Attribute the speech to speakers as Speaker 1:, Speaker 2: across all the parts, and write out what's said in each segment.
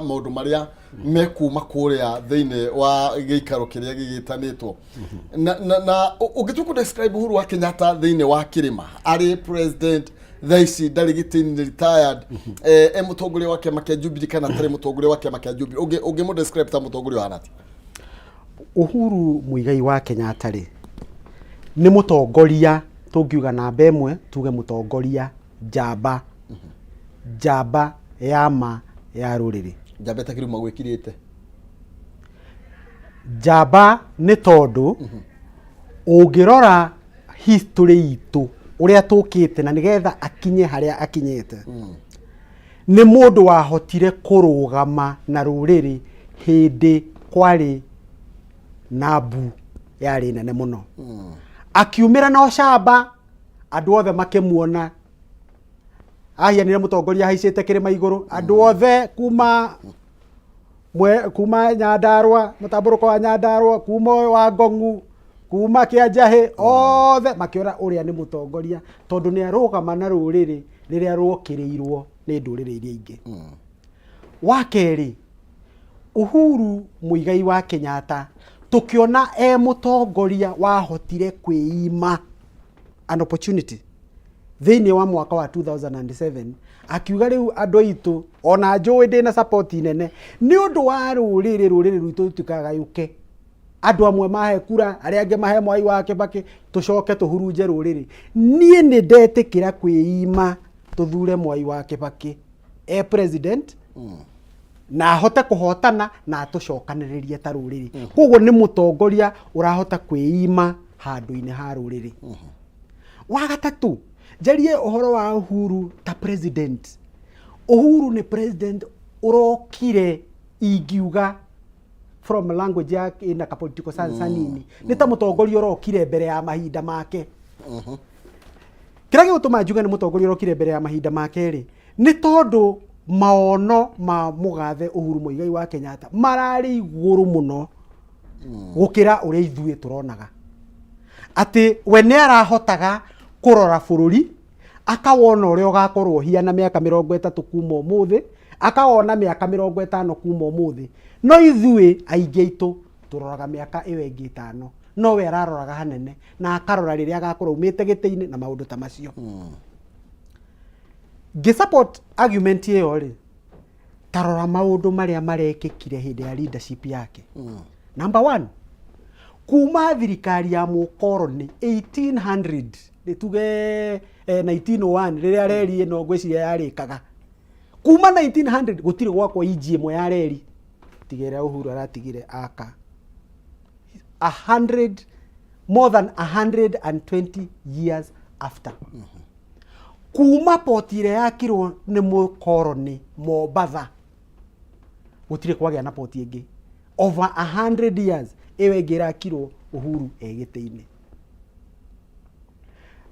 Speaker 1: maundu maria mekuma kuria thiini wa giikaro kiria gigitanitwo na ungituku describe Uhuru wa Kenyatta thiini wa kirima ari president thaici ndari gitini retired mutongoria wa kiama kia Jubilee kana tari mutongoria wa kiama kia Jubilee ungimu describe ta mutongoria wa nati
Speaker 2: Uhuru Muigai wa Kenyatta ri ni mutongoria tungiuga namba imwe tuge mutongoria jamba yama ya ruriri
Speaker 1: Jamba takiruma gwikirite
Speaker 2: Jamba ni tondu ungirora history itu uria tukite na nigetha akinye haria akinyete ni mundu wahotire kurugama na ruriri hindi kwari nabu yari nene muno akiumira no shamba andu othe makimuona ahianire mutongoria haicite kirima iguru andu othe kuma Nyandarua mutamburuko wa Nyandarua kuma wa Ngongu kuma Kianjahi othe makiora uria ni mutongoria tondu ni arugama na ruriri riria rwokirirwo ni nduriri iria ingi wakeri Uhuru Muigai wa Kenyatta tukiona mutongoria wahotire kwiima an opportunity thiini wa mwaka wa 2007 akiuga riu andu aitu ona njui ndina support nene ni undu wa ruriri rwitu tukagayuke andu amwe mahe kura ari ange mahe Mwai wa Kibaki tucoke tuhurunje ruriri nie ni ndetikira kwiima tuthure Mwai wa Kibaki president na hote kuhotana na tucokaniririe ta ruriri koguo ni mutongoria urahota kwiima handu-ini ha ruriri wa gatatu jarie uhoro wa Uhuru ta president Uhuru ni president urokire ingiuga from language yake ina ka political science nini ni ta mutongoria urokire mbere ya mahinda make kira gituma njuga ni mutongoria urokire mbere ya mahinda make ri ni tondu maono ma mugathe Uhuru Muigai wa Kenyatta marari iguru muno gukira uria ithuĩ turonaga ati we ni arahotaga kurora bururi akawona uria ugakorwo hiana miaka 30 kuma umuthi akawona miaka 50 kuma umuthi no ithuĩ aingi aitu turoraga miaka iyo ingi 5 no we araroraga hanene na akarora riria agakorwo umite giti-ini na maundu ta macio support argument iyo ri tarora maundu maria marekikire hindi ya leadership yake number 1 kuma thirikari ya mukoroni 1800 nituge 1901 riria reri no ngwiciria yarikaga kuma 1900 gutire gwakwa iji imwe ya reri tigere Uhuru aratigire aka 100 more than 120 years after kuma poti ya yakirwo ni mukoroni Mombasa gutire kwagia na poti ingi over 100 years ewe girakirwo Uhuru egite-ini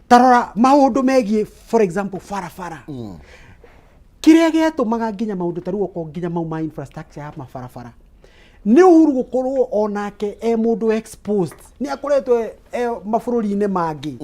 Speaker 2: tarora maundu megie for example farafara kiria gitumaga nginya maundu taruo ko nginya mau ma infrastructure ya mafarafara ni Uhuru gukorwo onake mundu exposed ni akoretwe mafururi-ini mangi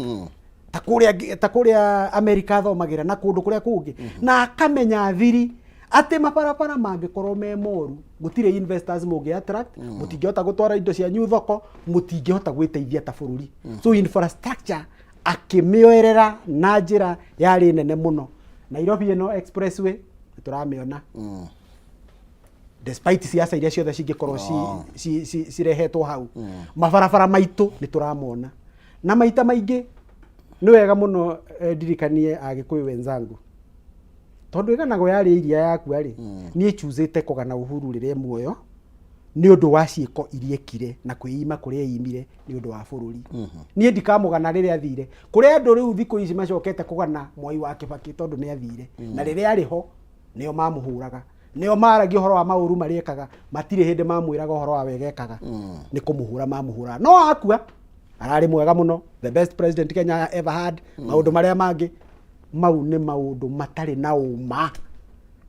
Speaker 2: ta kuria America thomagira na kundu kuria kungi na akamenya thiri ati maparapara mangikorwo me moru gutire investors mugi attract mutingihota gutwara indo cia nyu thoko mutingihota gwiteithia ta bururi so infrastructure akimioerera na njira yari nene muno Nairobi ino expressway turamiona despite siasa iria ciothe cingikorwo cirehetwo hau mabarabara maitu ni turamona na maita maingi ni wega muno ndirikanie agikuyu wenzangu tondu iganago yari iria yaku ari nie chuzite kugana Uhuru riria muoyo ni undu wa ciiko iriekire na kwiima kuria imire ni undu wa bururi nie ndikamugana riria athire kuria andu riu thiku ici macokete kugana Mwai wa Kibaki tondu ni athire na riria ari ho nio mamuhuraga nio maragi uhoro wa mauru mariekaga matire hindi mamwiraga uhoro wa wegekaga ni kumuhura mamuhura no akua arari mwega muno the best president Kenya ever had maundu maria mangi mau ni maundu matari na uma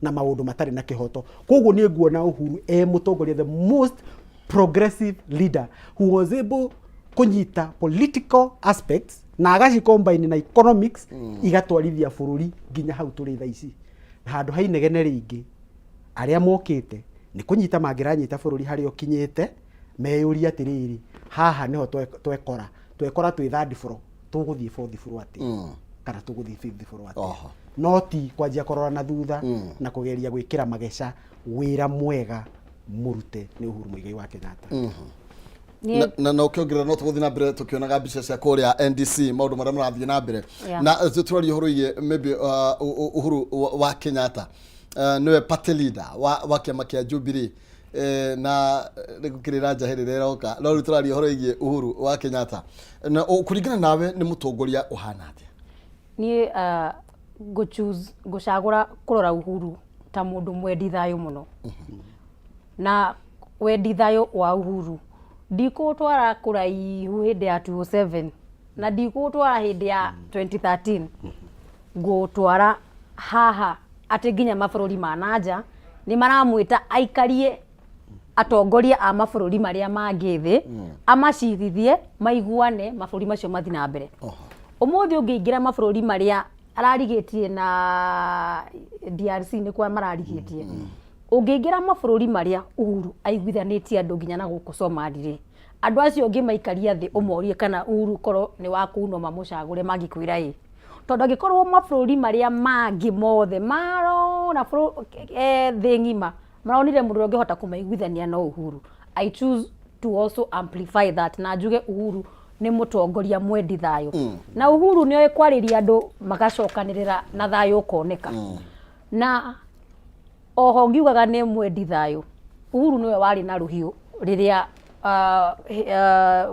Speaker 2: na maundu matari na kihoto koguo ni nguona Uhuru mutongoria the most progressive leader who was able kunyita political aspects na agaci combine na economics igatwarithia bururi nginya hau turi thaici handu hainegene ringi aria mokite ni kunyita mangiranyita bururi hari okinyite meyuria atiriri haha niho twekora twi third floor tuguthie fourth floor ati kana tuguthie fifth floor ati no ti kwanjia korora na thutha na kugeria gwikira magesha wira mwega murute ni Uhuru Muigai wa Kenyatta
Speaker 1: na ukiongerera no tuguthie na mbere tukionaga mbica cia kuria NDC maundu maria marathie na mbere na tutuarie horo iye maybe Uhuru wa Kenyatta niwe party leader wa kiama kia Jubilee na gukirira njahirira roka no ruturarie horo iye Uhuru wa Kenyatta na kuringana nawe ni mutongoria uhana atia
Speaker 3: ni gucagura kurora Uhuru ta mundu mwendi thayo muno na wendi thayo wa Uhuru ndikutwara kuraihu hindi ya 2007 na ndikutwara hindi ya 2013 gutwara haha ati nginya mabururi ma nanja ni maramwita aikarie atongoria a mabururi maria mangi thi amacirithie maiguane mabururi macio mathi na mbere umuthi ungiingira mabururi maria ararigitie na DRC ni kwa mararigitie ungiingira mabururi maria Uhuru aiguithanitie andu nginya na guku Somalia andu acio ungi maikaria thi umorie kana Uhuru koro ni wa kuno mamucagure magikwira tondu angikorwo mabururi maria mangi mothe maro na thi ngima maronire mundu ungihota kumaiguithania no Uhuru. I choose to also amplify that na njuge Uhuru ni mutongoria mwendi thayo na Uhuru ni oe kwariria andu magacokanirira na thayo ukoneka na oho ngiugaga ni mwendi thayo Uhuru niwe wari na ruhiu riria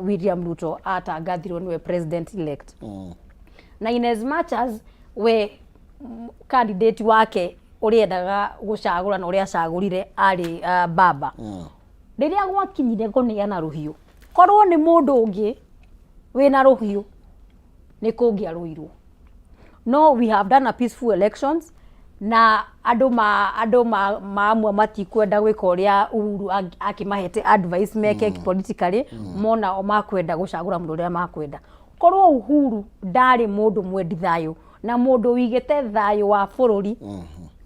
Speaker 3: William Ruto atangathirwo niwe president elect na in as much as we candidate wake uriendaga gucagura na uria acagurire ari baba riria gwakinyire kuneana ruhiu korwo ni mundu ungi wina ruhiu ni kungia ruirwo no we have done a peaceful elections na andu maamwe matikwenda gwika uria Uhuru akimahete advice meke politically mona o makwenda gucagura mundu uria makwenda korwo Uhuru ndari mundu mwendi thayo na mundu wigete thayo wa bururi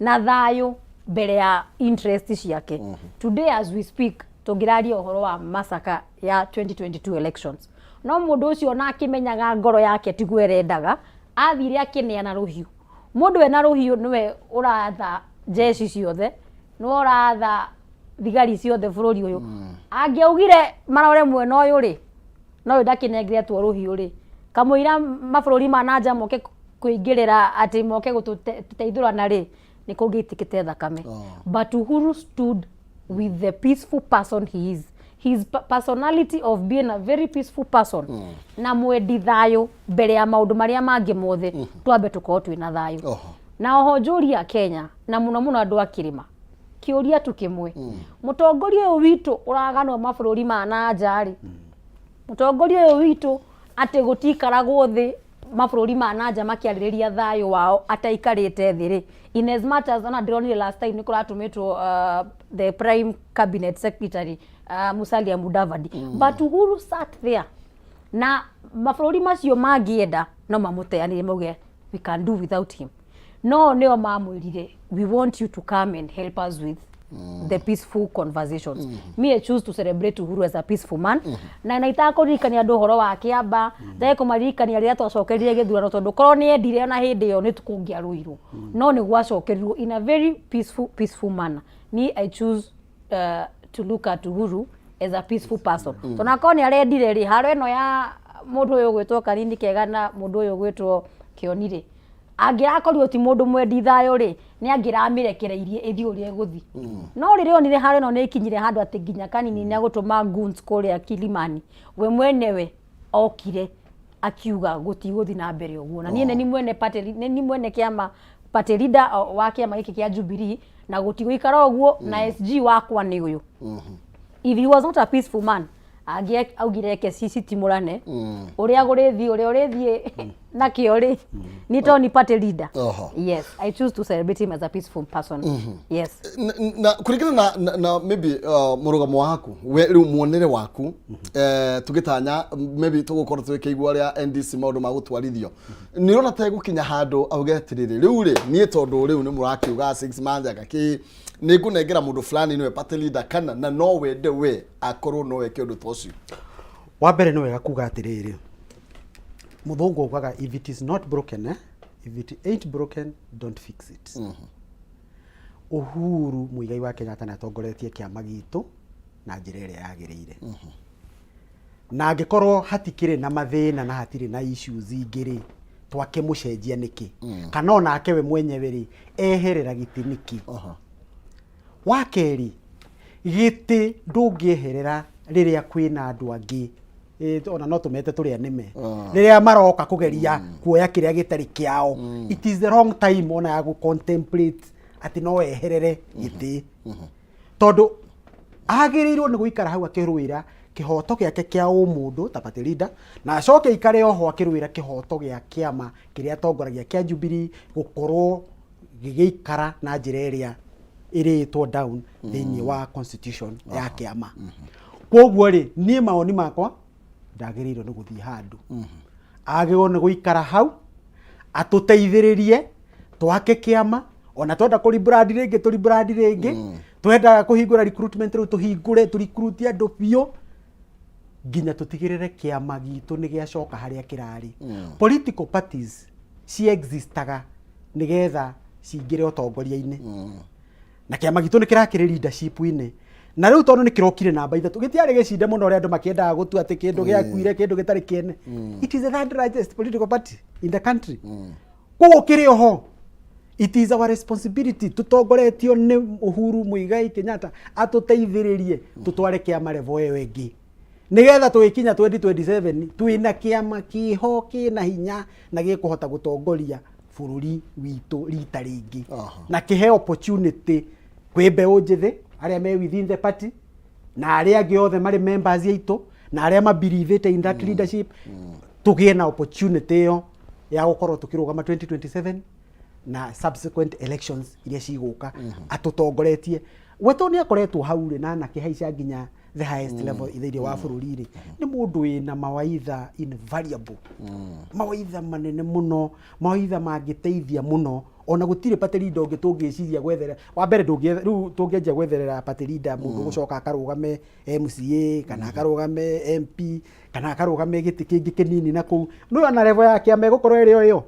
Speaker 3: na thayo mbere ya interest ciake today as we speak tungiraria uhoro wa masaka ya 2022 elections no mundu ucio na akimenyaga ngoro yake tigwerendaga athire akineana ruhiu mundu ena ruhiu niwe uratha jeshi ciothe no uratha thigari ciothe bururi uyu angiaugire marore mwena uyu ri no ndakinengire tu ruhiu ri kamuira mabururi ma nanja moke kuingirira ati moke gututeithurana ri ni kungitikite thakame but Uhuru stood with the peaceful person he is. His personality of being a very peaceful person na mwendi thayo mbere ya maundu maria mangi mothe twambe tukorwo twina thayo na oho njuria Kenya na muno andu akirima kiuria tu kimwe mutongoria uyu witu uraganwa mabururi ma nanja ri mutongoria uyu witu ati gutikaragwo thi mabururi ma nanja makiaririria thayo wao ataikarite thiri in as much as ana ndronire last time nikuratumitwo the prime cabinet secretary Musalia Mudavadi but Uhuru sat there na mabururi macio mangienda no mamuteanire mauge we can do without him no neo mamwirire we want you to come and help us with the peaceful conversations me I choose to celebrate Uhuru as a peaceful man na naitakurikania andu horo wa kiamba ndeko marikania ria twacokerire githurano tondu korwo ni endire na hindi yo ni tukungia ruirwo no ni gwacokerirwo in a very peaceful manner me I choose to look at Uhuru as a peaceful person tona koni arendire ri haro eno ya mundu uyu gwitwo Kanini Kega na mundu uyu gwitwo Kionire angirakorirwo ti mundu mwendi thayo ri ni angiramirekereirie ithi uria guthi no riri onire haro eno ni ikinyire handu ati nginya Kanini ni agutuma guns kuria Kilimani we mwenewe okire akiuga guthi na mbere uguo na ni mwene party ni mwene kiama party leader wa kiama giki kia Jubilee na gutigwikara uguo na SG wakwa ni uyu if he was not a peaceful man augire ke sisi timurane uria gurithi na kiori nito ni party leader.
Speaker 1: Oho.
Speaker 3: Yes, I choose to celebrate him as a peaceful person. Yes.
Speaker 1: Na kurikana na maybe murugamo waku we riu muonere waku tugitanya maybe tugukorwo twikeigwa ria NDC maundu ma gutwarithio ni rona ta gukinya handu augetiriri riu ri nie tondu riu ni murakiuga 6 months agaki ni ngunengera mundu fulani niwe party leader kana na no wende we akorwo no weke undu tocio
Speaker 2: wa mbere ni wega kuga atiriri muthungu ugaga if it is not broken if it ain't broken don't fix it. Uhuru Muigai wa Kenyatta na atongoretie kiama gitu na njira iria yagirire na angikorwo hatikire na mathina na hatire na issues ingiri twake mucenjia niki kana ona akewe mwenyewe ri eherera giti niki. Wa keri giti ndungieherera riria kwina andu angi ona no tumete turi anime riria maroka kugeria kuoya kiria gitari kiao it is the wrong time ona ya gu contemplate ati no eherere giti tondu agirirwo ni guikara hau akirwira kihoto giake kia umundu ta party leader na acoke ikare oho akirwira kihoto gia kiama kiria tongoragia kia Jubilee gukorwo gigiikara na njira iria iritwo down thini wa constitution ya kiama. Koguo ri nie maoni makwa ndagirirwo ni guthii handu agirwo ni guikara hau atuteithiririe twake kiama ona twenda ku rebrand ringi twenda kuhingura recruitment ru tuhingure tu recruit andu bio nginya tutigirire kiama gitu ni giacoka haria kirari. Political parties ci existaga nigetha cingire utongoria-ini na kiama gitu ni kirakire leadership ine na riu tondu ni kirokire namba 3 gitiari gicinde muno ria andu makiendaga gutua ati kindu giakuire kindu gitari kiene. It is the third largest political party in the country. Koguo kiri oho it is our responsibility tutongoretio ni Uhuru Muigai Kenyatta atuteithiririe tutware kiama level iyo ingi nigetha tugikinya 2027 twina kiama kiho kina hinya na gikuhota gutongoria bururi witu rita ringi na kihe opportunity kwi mbeu njithi aria me within the party na aria angi othe mari members yaitu na aria mabelievete in that leadership tugie na opportunity iyo ya gukorwo tukirugama 2027 na subsequent elections iria ciguka atutongoretie weto ni akoretwo hau ri na nakihaica nginya the highest level ithiiri wa bururi ri ni mundu wina mawaitha invaluable mawaitha manene muno mawaitha mangiteithia muno ona gutire party leader ungi tungiciria gwetherera wa mbere riu tungienja gwetherera party leader mundu gucoka akarugame MCA kana akarugame MP kana akarugame giti kingi kinini na kuu no ana level yake amegukorwo iri yo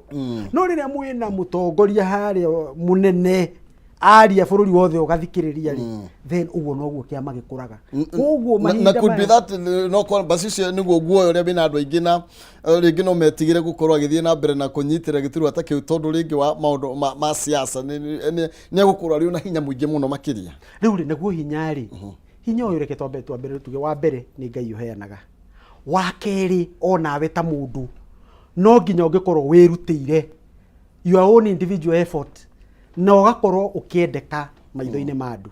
Speaker 2: no riria mwina mutongoria hari munene aria bururi wothe ugathikiriria ri then uguo noguo kiama gikuraga uguo mahinda
Speaker 1: na could be that no call basically niguo guo uria bina andu aingi na ringi no metigire gukorwo agithie na mbere na kunyitira gitiru atake tondu ringi wa maundu ma siasa ni gukorwo ari na hinya muingi muno makiria
Speaker 2: riu ri naguo hinya ri hinya uyu reke twambe tuge wa mbere ni Ngai uheanaga wa keri ona we ta mundu no nginya ungikorwo wirutire your own individual effort na ugakorwo ukiendeka maitho-ini ma andu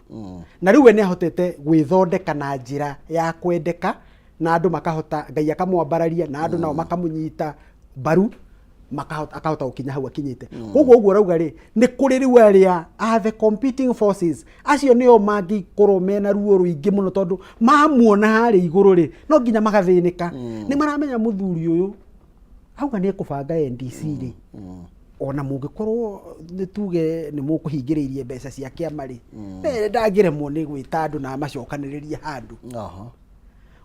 Speaker 2: na riu we ni ahotete gwithondeka na njira ya kwendeka na andu makahota Ngai akamwambararia na andu nao makamunyita baru akahota gukinya hau akinyite koguo uguo rauga ri ni kuri riu aria the competing forces acio nio mangikorwo mena ruo ruingi muno tondu mamuona hari iguru ri no nginya magathinika ni maramenya muthuri uyu auga ni ekubanga NDC ri ona mungikorwo ni tuge ni mukuhingiririe mbeca cia kiama ri ndagiremwo ni gwita andu na macokaniriria handu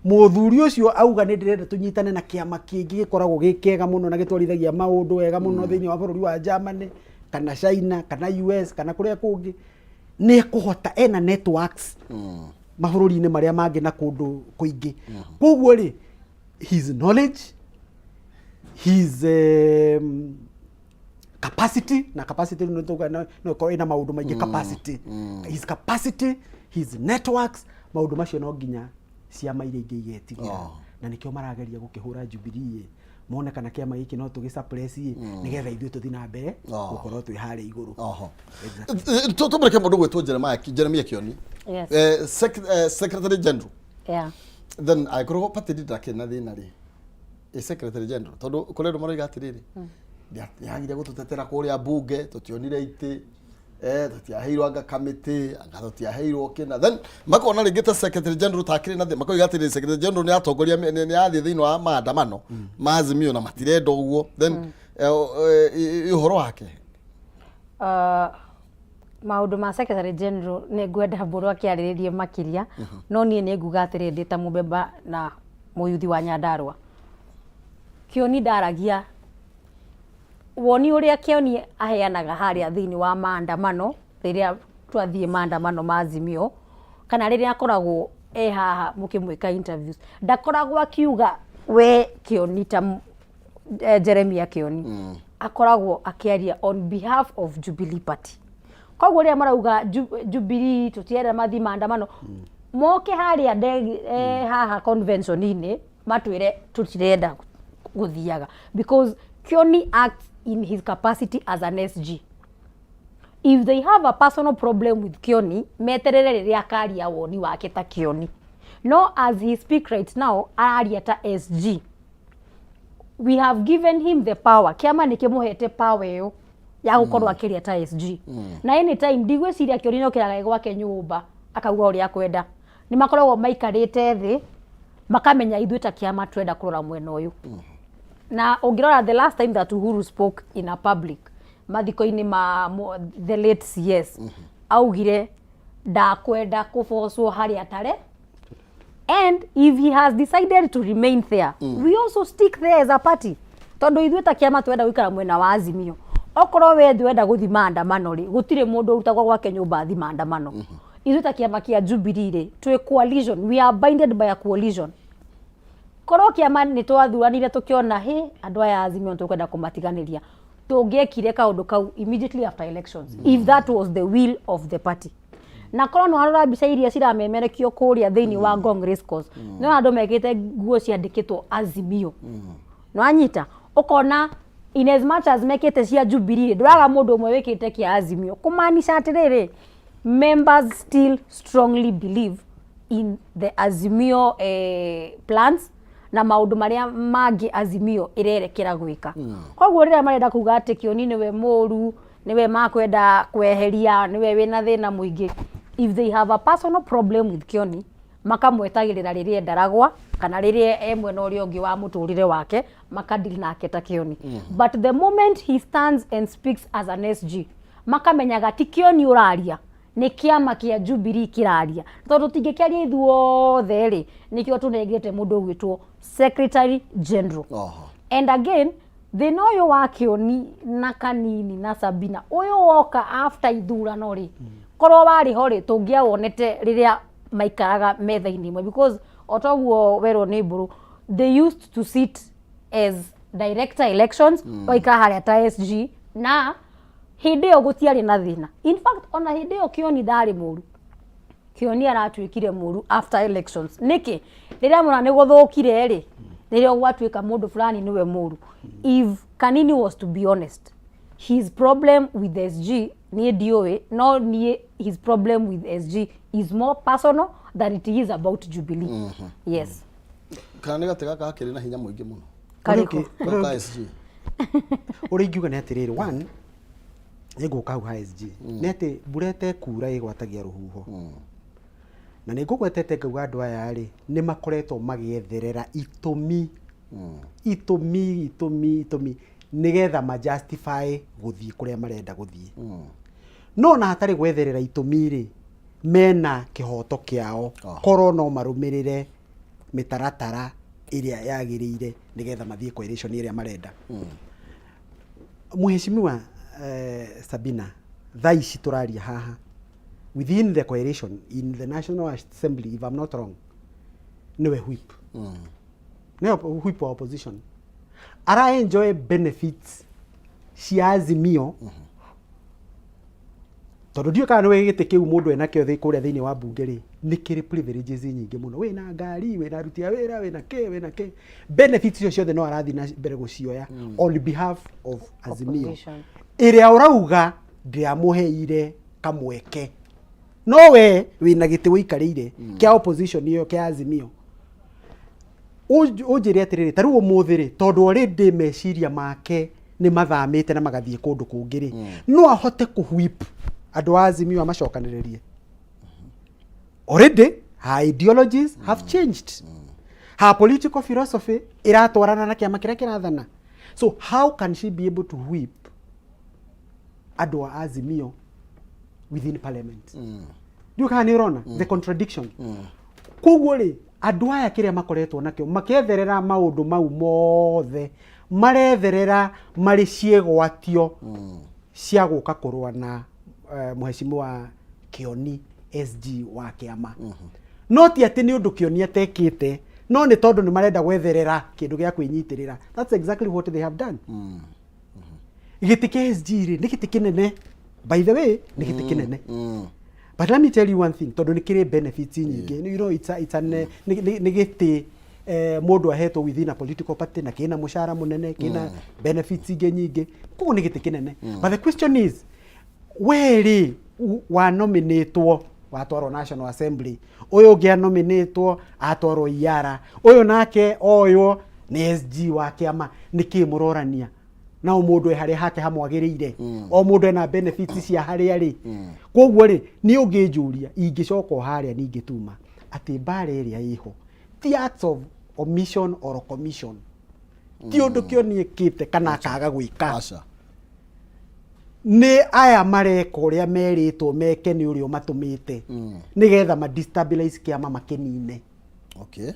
Speaker 2: muthuri ucio auga ni ndirenda tunyitane na kiama kingi gikoragwo gikega muno na gitwarithagia maundu wega muno thiini wa bururi wa Germany kana China kana US kana kuria kungi ni kuhota ena networks mabururi-ini maria mangi na kundu kuingi koguo ri his knowledge his capacity na capacity no ko ina maundu maingi capacity his capacity his networks maundu macio no nginya ciama iria ingi igetigira na nikio marageria gukihura Jubilee mone kana kiama giki no tugisuppress nigetha ithuĩ tuthi na mbere gukorwo twi hari iguru
Speaker 1: tutumureke mundu gwetwo Jeremiah Kioni secretary general
Speaker 3: yeah
Speaker 1: then I grow party leader kena thina ri secretary general tondu kule ndo maroiga atiriri yagire gututetera kuria bunge tutionire iti tutiaheirwo anga committee anga tutiaheirwo kina then makona ringi ta secretary general takiri na makoiga atiriri secretary general ni atongoria ni athi thiini wa maandamano maazimio na matirenda uguo then uhoro wake
Speaker 3: maundu ma secretary general ne gwenda mburu akiariririe makiria no nie ne nguga atiri ndita mubeba na muyuthi wa Nyandarua Kioni ndaragia woni uria Kioni aheanaga haria thiini wa maandamano riria twathie maandamano maazimio kana riria akoragwo haha mukimwika interviews ndakoragwo akiuga we Kioni ta Jeremia Kioni akoragwo akiaria on behalf of Jubilee Party. Koguo ria marauga Jubilee tutienda mathi maandamano moke haria haha convention ine matwire tutirenda guthiaga because Kioni acts in his capacity as an SG. If they have a personal problem with Kioni meterere riria akaria woni wake ta Kioni no as he speak right now aria ta SG. We have given him the power kiama nikimuhete power yo ya gukorwo akiria ta SG na anytime ndigwiciria Kioni no kiraga gwake nyumba akauga uria kwenda ni makoragwo maikarite thi makamenya ithuĩ ta kiama twenda kurora mwena uyu na ungirora the last time that Uhuru spoke in a public mathiko-ini ma the late CS augire ndakwenda kuforcwo haria tare and if he has decided to remain there we also stick there as a party tondu ithuĩ ta kiama twenda gwikara mwena wa Azimio okorwo we ndwenda guthi maandamano ri gutire mundu urutagwo gwake nyumba thi maandamano ithuĩ ta kiama kia Jubilee ri twi coalition we are binded by a coalition korwo kiama ni twathuranire tukiona andu aya Azimio tukwenda kumatiganiria tungiekire kaundu kau immediately after elections if that was the will of the party na korwo no harora mbica iria ciramemerekio kuria thiini wa Ngong Race Course no andu mekite nguo ciandikitwo Azimio no anyita ukona in as much as mekite cia Jubilee nduraga mundu umwe wikite kia Azimio kumaanisha atiriri members still strongly believe in the Azimio plans na maundu maria mangi Azimio irerekera gwika koguo riria marenda kuga ati Kioni niwe muru niwe makwenda kweheria niwe wina thina muingi if they have a personal problem with Kioni makamwetagirira riria ndaragwa kana riria mwena uria ungi wa muturire wake makadili nake ta Kioni but the moment he stands and speaks as an SG makamenyaga ti Kioni uraria ni kiama kia Jubilee kiraria tondu tingikiaria ithuothe ri nikio tunengete mundu gwitwo secretary general and again thina uyu wa Kioni na Kanini na Sabina uyu woka after ithurano ri korwo wari ho ri tungiawonete riria maikaraga metha-ini imwe because otoguo wero ni mburu they used to sit as director elections oika haria ta SG na hindi yo gutiari na thina in fact ona hindi yo Kioni ndari muru Kioni aratwikire muru after elections niki riria mura ni guthukire ri riria gwatwika mundu fulani niwe muru if Kanini was to be honest his problem with the SG ni DOA no ni his problem with SG is more personal than it is about Jubilee yes
Speaker 1: kana gatega kakiri na hinya muingi muno
Speaker 3: kariko
Speaker 1: ka SG
Speaker 2: uri ngiuga ni atiriri one niguka hau ha SG nete burete kura igwatagia ruhuho na nigugwetete ngauga andu aya ri ni makoretwo magietherera itumi nigetha ma justify guthii kuria marenda guthii no na hatari gwetherera itumi ri mena kihoto kiao korwo no marumirire mitaratara iria yagirire nigetha mathie coalition iria marenda muheshimiwa Sabina thaici turaria haha within the coalition in the National Assembly if I'm not wrong niwe whip niwe whip wa opposition ara enjoy benefits cia Azimio tondu ndio kana niwe gite kiu mundu ena kio thi kuria thiini wa bunge ri nikiri privileges nyingi muno wina ngari wina rutia wira wina ke benefits cio ciothe no arathi na mbere gucioya on behalf of Azimio iria urauga ndiamuheire kamweke no we wina giti wikarire kia opposition iyo kia Azimio unjire atiriri taru umuthiri tondu already meciria make ni mathamite na magathie kundu kungiri no ahote kuhwip andu Azimio amacokaniririe already her ideologies have changed her political philosophy iratwarana na kiama kiria kirathana. So how can she be able to whip andu Azimio within parliament? You can irona the contradiction. Koguo ri andu aya kiria makoretwo nakio maketherera maundu mau mothe maretherera mari ciegwatio cia guka kurwa na muheshimiwa Kioni SG wa kiama. No ti ati ni undu Kioni atekite, no ni tondu ni marenda gwetherera kindu gia kwinyitirira. That's exactly what they have done. Giti kia SG ri ni giti kinene, by the way ni giti kinene. But let me tell you one thing, tondu ni kire benefits nyingi. You know, it's an ni giti mundu ahetwo within a political party na kina mushara munene, kina benefits nyingi. Kuko ni giti kinene. But the question is, where wa nominatwo watwaro National Assembly, uyu ngia nominatwo atwaro Iara, uyu nake oyo ni SG wa kiama, niki murorania na mundu hari hake hamwagiriire o mundu ena benefits cia hari ari. Koguo ri ni ungijuria ingicoka haria ningituma ati bare ria iho ti acts of omission or commission, ti undu kio ni kite kana kaga gwika ni aya mareka uria meritwo meke ni urio matumite nigetha ma destabilize kiama makinine.
Speaker 1: Okay,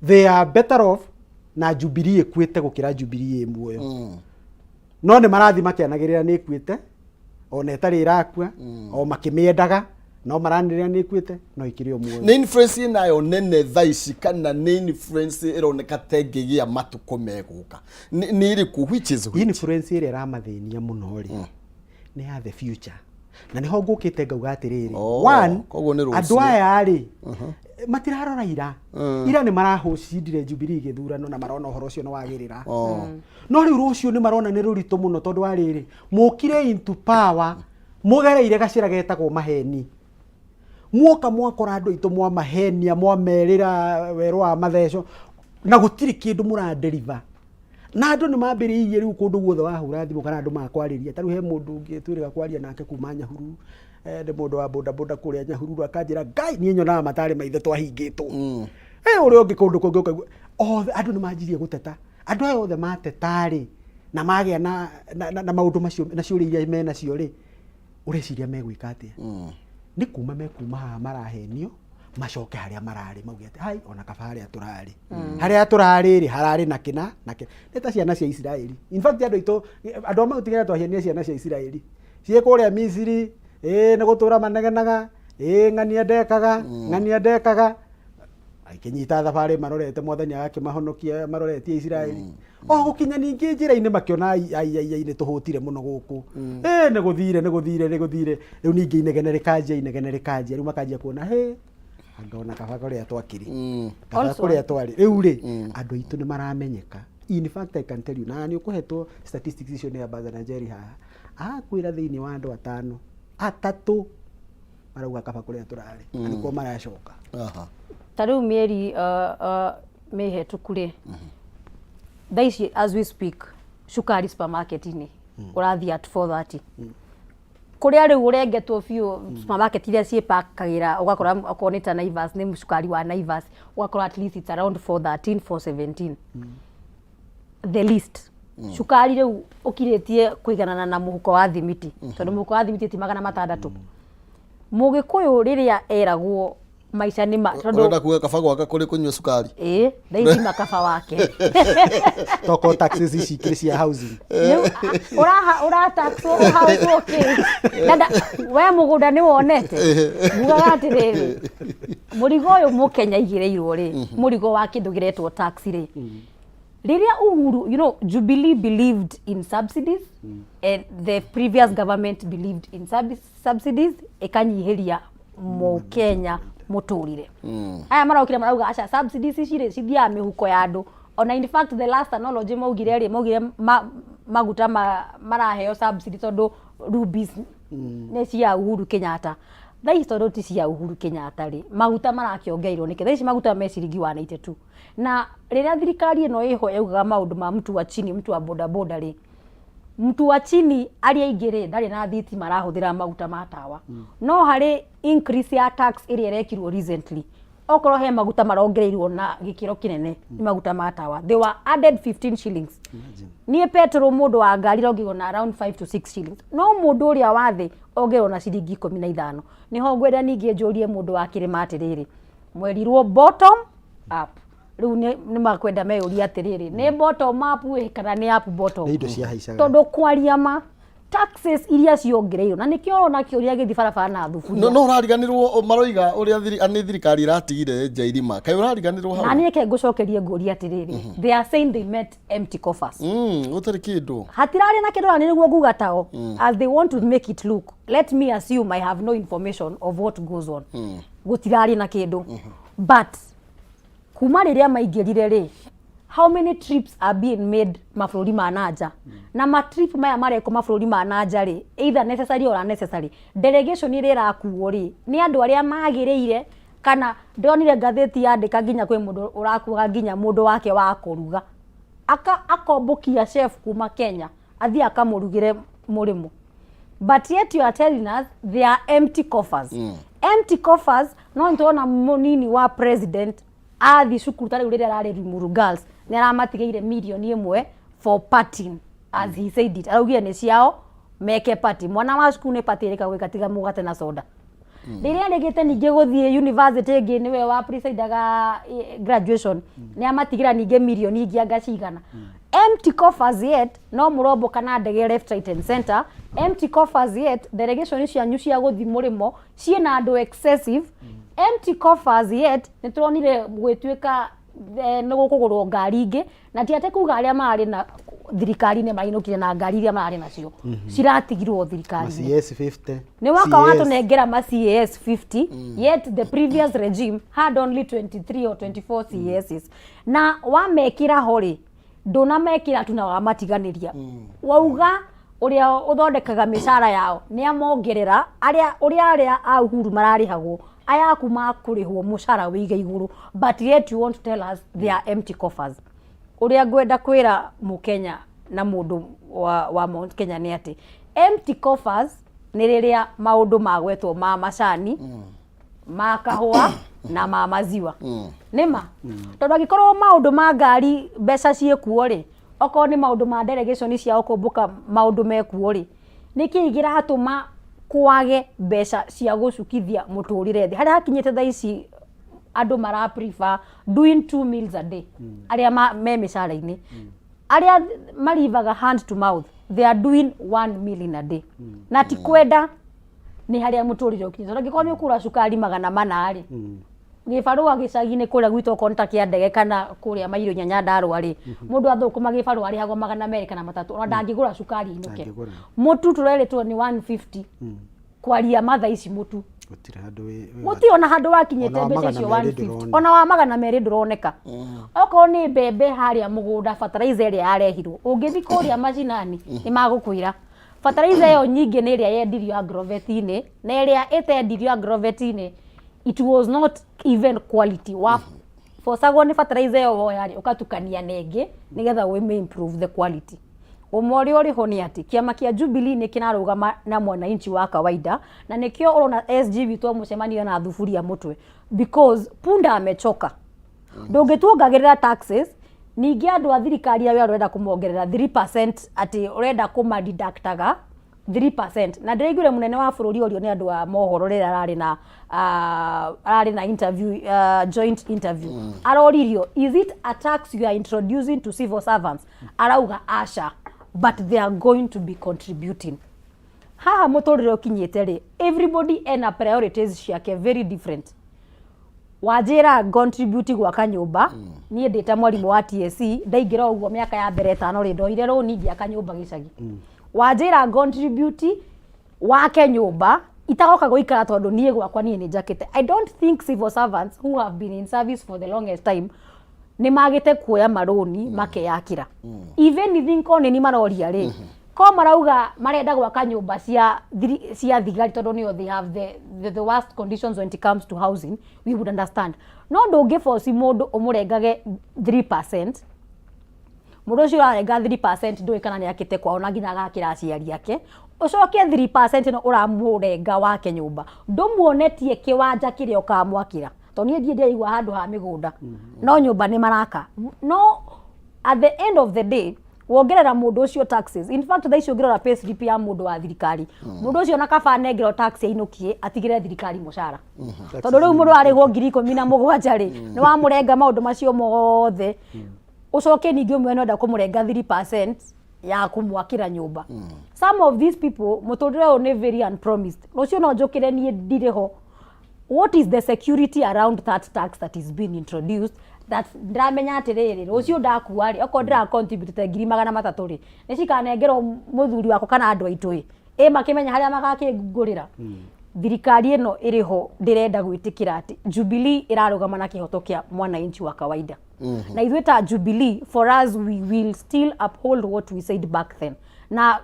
Speaker 2: they are better off na Jubilee ekwite gukira Jubilee muoyo. No ni marathi makianagirira ni ekwite ona etari irakua o makimiendaga no maranirira ni ekwite no ikirio muoyo.
Speaker 1: Ni influence nayo nene thaici kana ni influence ironeka tengigia matuko meguka ni iri ku which
Speaker 2: influence ire ramathinia muno ri ni ya the future na niho ngukite ngauga atiriri one andu aya ari matirarora ira ni marahocindire Jubilee githurano na marona uhoro ucio no wagirira no riu rucio ni marona ni rurito muno tondu ariri mukire into power mugereire gacira getagwo maheni muoka mwakora andu itu mwa mahenia mwa merira weru wa matheco na gutiri kindu muraderiva na andu ni mambiriirie riu kundu guothe wahura thimu kana andu makwariria taru he mundu ungitwirika kwaria nake kuma Nyahururu de mundu wa boda boda kuria Nyahururu akanjira ngai ni nyonaga matari maithe twahingitwo uri ungi kundu kungi ukagua othe andu ni manjirie guteta andu ayo othe matetari na magia na maundu macio na ciuria iria mena cio ri ureciria megwika atia ni kuma mekuma marahenio macoke haria marari maugite hai ona kabari aturari haria aturari ri harari nakina neta ciana cia Israeli. In fact andu itu andu amautigera twahenia ciana cia Israeli cie kuria Misiri ne gutura manegenaga ng'ania ndekaga akinyita thabari marorete mwathani akimahonokia maroretie Israeli o gukinya ningi njira-ini makiona ai tuhutire muno guku ne guthire riu ningi inegene rikajia riu makajia kuona he angona kabako ria twakiri kabako ria twari riu ri andu itu ni maramenyeka. In fact I can tell you na ni ukuhetwo statistics icio ni abaza na Jerry haha kwira thiini wa andu atano atatu marauga kabako ria turari aniko maracoka
Speaker 3: taru mieri mehetũku ri thaici as we speak cukari supermarket ini urathi at 430 kuria riu urengetwo biu supermarket iria ciipakagira ugakora akonita Naivas ni cukari wa Naivas ugakora at least it's around 413 417 the least cukari riu ukiritie kuiganana na muhuko wa thimiti tondu muhuko wa thimiti ti 600 mugikuyu riria eragwo maisha ni tondu
Speaker 1: urenda kuga kaba gwaka kuri kunywa cukari
Speaker 3: thaici makaba wake
Speaker 2: toko taxes icikire cia housing
Speaker 3: ura tax house okay dada we mugunda ni wonete mugaga atiriri murigo uyu mukenya igireirwo ri murigo wa kindu giretwo tax ri riria Uhuru, you know, Jubilee believed in subsidies and the previous government believed in subsidies ikanyihiria mu Kenya muturire aya maraukire marauga acha subsidies icire cithia mihuko ya andu ona in fact the last analogy maugire maguta maraheo subsidies tondu rubies ne cia Uhuru Kenyatta Thai historia cia Uhuru Kenyatta ri maguta marakiongeirwo niki thaici maguta me ciringi 182 na riria thirikari ino iho yaugaga maundu ma mtu wa chini mtu wa boda boda ri mtu wa chini ari aingĩ ri ndari na thitima arahuthira maguta ma tawa no hari increase ya tax iria irekirwo recently okorwo he maguta marongereirwo na gikiro kinene ni maguta ma tawa they were added 15 shillings nie petrol mundu wa ngari rongirwo na around 5 to 6 shillings no mundu uria wa thi ongerwo na ciringi 15 niho ngwenda ningi njurie mundu wa kirima atiriri mwerirwo bottom up riu ni makwenda meyuria atiriri ni bottom up we kana ni up bottom
Speaker 2: indo cia haicaga
Speaker 3: tondu kwaria ma taxes iria ciongereirwo na nikio ona kiuria githi barabara na thuburia
Speaker 1: no rariganirwo maroiga uria thirikari iratigire njairima kai urariganirwo hau
Speaker 3: na nike ngucokerie nguria atiriri they are saying they met empty coffers
Speaker 1: utari kindu
Speaker 3: hatirari na kindu niguo nguga tao as they want to make it look let me assume I have no information of what goes on gutirari na kindu but kuma riria maingirire ri how many trips are being made mafururi ma nanja na ma trip maya mareko mafururi ma nanja ri either necessary or unnecessary delegation iri rakuo ri ni andu aria magireire kana ndonire ngatheti yandika nginya kwi mundu urakuga nginya mundu wake wa kuruga akombokia chef kuma Kenya athi akamurugire murimo but yet you are telling us they are empty coffers empty coffers no ntona munini wa president athi cukuru tari urire arari Limuru girls ni aramatigeire milioni 1 for partying as he said it araugire ni ciao meke party mwana wa cukuru ni party reka gwikatiga mugate na soda riria nigite ninge guthie university ingi niwe wa presidaga graduation ni amatigira ninge milioni ingi angacigana empty coffers yet no murombo kana ndege left right and center empty coffers yet delegation cianyu cia guthi murimo ciena andu excessive empty coffers yet nituronire gwituika no gukugurwo ngari ingi na ti ate kuga aria mari na thirikari ne mainukire na ngari iria mari nacio ciratigirwo thirikari
Speaker 2: CS 50
Speaker 3: ni waka watu nengera ma CS 50 yet the previous regime had only 23 or 24 CSs na wamekira hori ndona mekira tuna wamatiganiria wauga uria uthondekaga mishara yao ni amongerera aria a Uhuru mararihagwo aya kuma kurihwo mushara wiga iguru but yet you want to tell us they are empty coffers uria ngwenda kwira mukenya na mundu wa Mount Kenya ni ati empty coffers ni riria maundu magwetwo ma macani ma kahua na ma maziwa nima tondu agikorwo maundu ma ngari mbeca ciekuo ri oko ni maundu ma delegation cia okumbuka maundu mekuo ri niki igiratuma kwage mbeca cia gucukithia muturire thi haria hakinyete thaici andu mara prefer doing 2 meals a day aria me mishara-ini aria marivaga hand to mouth they are doing 1 meal in a day na ti kwenda ni haria muturire ukinyete tondu ngikoni ukura cukari 400 ri gifarua gicagi-ini kuria gwito konta kia ndege kana kuria mairio Nyandarua ri mundu athukuma gifarua ri hago 200 kana 3 ona ndangigura cukari inuke mutu tureretwo ni 150 kwaria matha ici mutu gutiona handu wakinyete mbeca cio 150 ona wa 200 nduroneka oko ni mbembe haria mugunda fertilizer iria yarehirwo ungithi kuria macinani ni magukwira fertilizer yo nyingi ni iria yendirio agrovet-ini na iria itendirio agrovet-ini it was not even quality for sagoni fertilizer yo yari ukatukania nenge nigetha we improve the quality umori ori ho ni ati kiama kia Jubilee ni kinarugama na mwananchi wa kawaida na nikio urona SG bitwa mucemanio na thufuria mutwe because punda amechoka ndungetuongagirira taxes ningi andu a thirikari ya urenda kumongerera 3% ati urenda kumadidactaga 3% na ndiraigure munene wa bururi orio ni andu a mohoro rira arari na interview joint interview aroririo is it a tax you are introducing to civil servants arauga asha but they are going to be contributing haha muturire ukinyete ri everybody ena priorities ciake very different wajira contribute gwa kanyumba nie ndita mwarimu wa TSC ndaingira uguo miaka ya mbere 5 ri ndoire ro ningi akanyumba gicagi wajira contribute wake nyumba itagoka goikara tondu nie gwakwa nie ni jakete I don't think civil servants who have been in service for the longest time ni magite kuoya maroni make yakira even if inko ni maroria ri ko marauga marenda gwaka nyumba cia thigari tondu nio they have the worst conditions when it comes to housing, we would understand. No ndungiforce mundu umurengage 3%. Mundu ucio arenga 3% ndui kana ni akite kwao na nginya agakira aciari ake, ucoke 3% no uramurenga wake nyumba, ndumuonetie kiwanja kiria ukamwakira tondu nie ndie igwa handu ha migunda no nyumba ni maraka. No, at the end of the day wongerera mundu ucio taxes. In fact they should get pay slip ya mundu wa thirikari. Mundu ucio nakaba negero tax inukie atigire thirikari mushara. Tondu riu mundu arigwo 17 ri ni wa murenga maundu macio mothe. Ucoke ningi umwe no nda kumurenga 3% ya kumwakira nyumba. Some of these people mutondire one very unpromised. Rucio no njukire nie ndireho. What is the security around that tax that is being introduced? That ndamenya atiriri rucio ndakuwa ri oko ndira contribute 300 ri nicikanengerwo muthuri wako kana andu aitu makimenya haria magakingurira. Thirikari ino iriho ndirenda gwitikira ati Jubilee irarugama na kihoto kia mwananchi wa kawaida. Na ithuĩ ta Jubilee, for us we will still uphold what we said back then. Na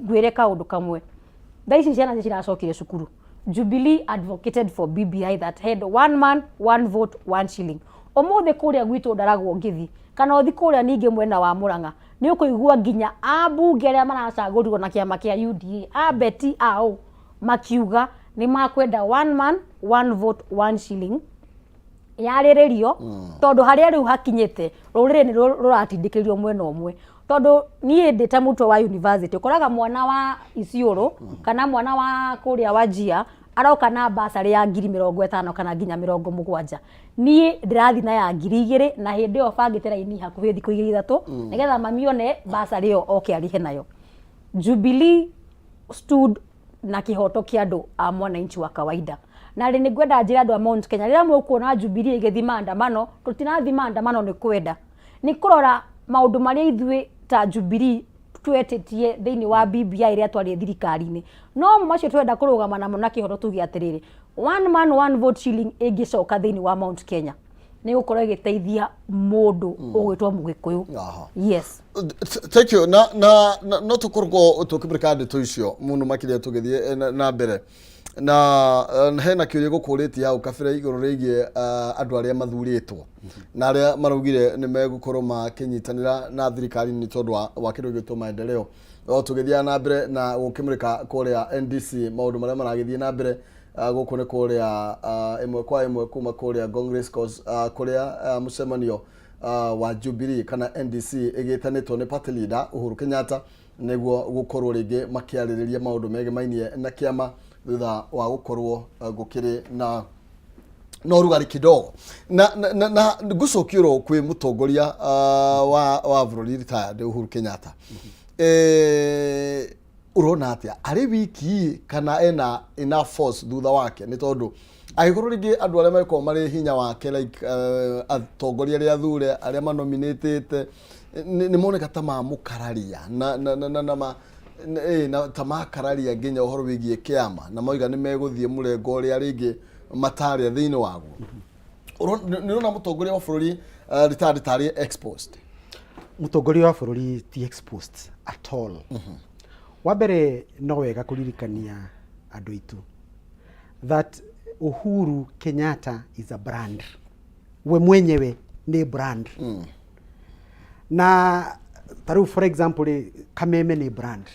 Speaker 3: gwire kaundu kamwe thaici ciana ciracokire cukuru. Jubilee advocated for BBI that had 1 man 1 vote 1 shilling. Omothe kuria gwitu ndaragwo ngithi kana othi kuria ningi mwena wa Murang'a ni ukuigua nginya ambunge aria maracagurirwo na kiama kia UDA abeti ao makiuga ni makwenda 1 man 1 vote 1 shilling yariririo tondu haria riu hakinyete rurire ni ruratindikiririo mwena umwe. Tondu nie ndita mutwe wa university koraga mwana wa Isiolo kana mwana wa kuria wa Jia aroka na basari ya 50,000 kana nginya 70,000. Nie ndirathi na ya 2,000 na hindi yo bangite raini hakuhi thiku 3 nigetha mamione basari yo oke arihe nayo. Jubilee stood na kihoto kia andu a mwananchi wa kawaida. Na ri ni gwenda njira andu a Mount Kenya rira mukuona Jubilee igithi maandamano, tutinathi maandamano ni kwenda ni kurora maundu maria ithui ta Jubilee twetitie thiini wa BBI iria twari thirikari-ini no macio twenda kurugama namo na kihoto tugi atiriri 1 man 1 vote shilling ingicoka thiini wa Mount Kenya ni gukorwo igiteithia mundu ugwitwo Mugikuyu. Yes,
Speaker 1: thank you. No tukorwo tukibirika ndeto icio muno makiria tugithie na mbere na hena kiuria gukuriti ya ukabira iguru rigie andu aria mathuritwo na aria marugire ni megukorwo makinyitanira na thirikari ni tondu wa kindu gitwo maendeleo o tugithia na mbere na gukimurika kuria NDC maundu maria maragithie na mbere guku ni kuria imwe kwa imwe kuma kuria Congress cause kuria mucemanio wa Jubilee kana NDC igitanitwo ni party leader Uhuru Kenyatta niguo gukorwo ringi makiaririria maundu megemainie na kiama thutha wa gukorwo gukiri na rugari kidogo na gucokiro kwi mutongoria wa bururi retired Uhuru Kenyatta. Urona atia ari wiki kana ena force thutha wake ni tondu aiguru ringi andu aria mariko mari hinya wake like atongoria aria thure aria manominated ni moneka ta mamukararia na tamakararia nginya uhoro wigie kiama na moiga ni meguthie murengo uria ringi mataria thiini waguo. Nirona mutongoria wa bururi retired tari exposed.
Speaker 2: Mutongoria wa bururi ti exposed at all. Wabere no wega kuririkania andu itu that Uhuru Kenyatta is a brand. We mwenyewe ni brand. Na taru for example Kameme ni brand.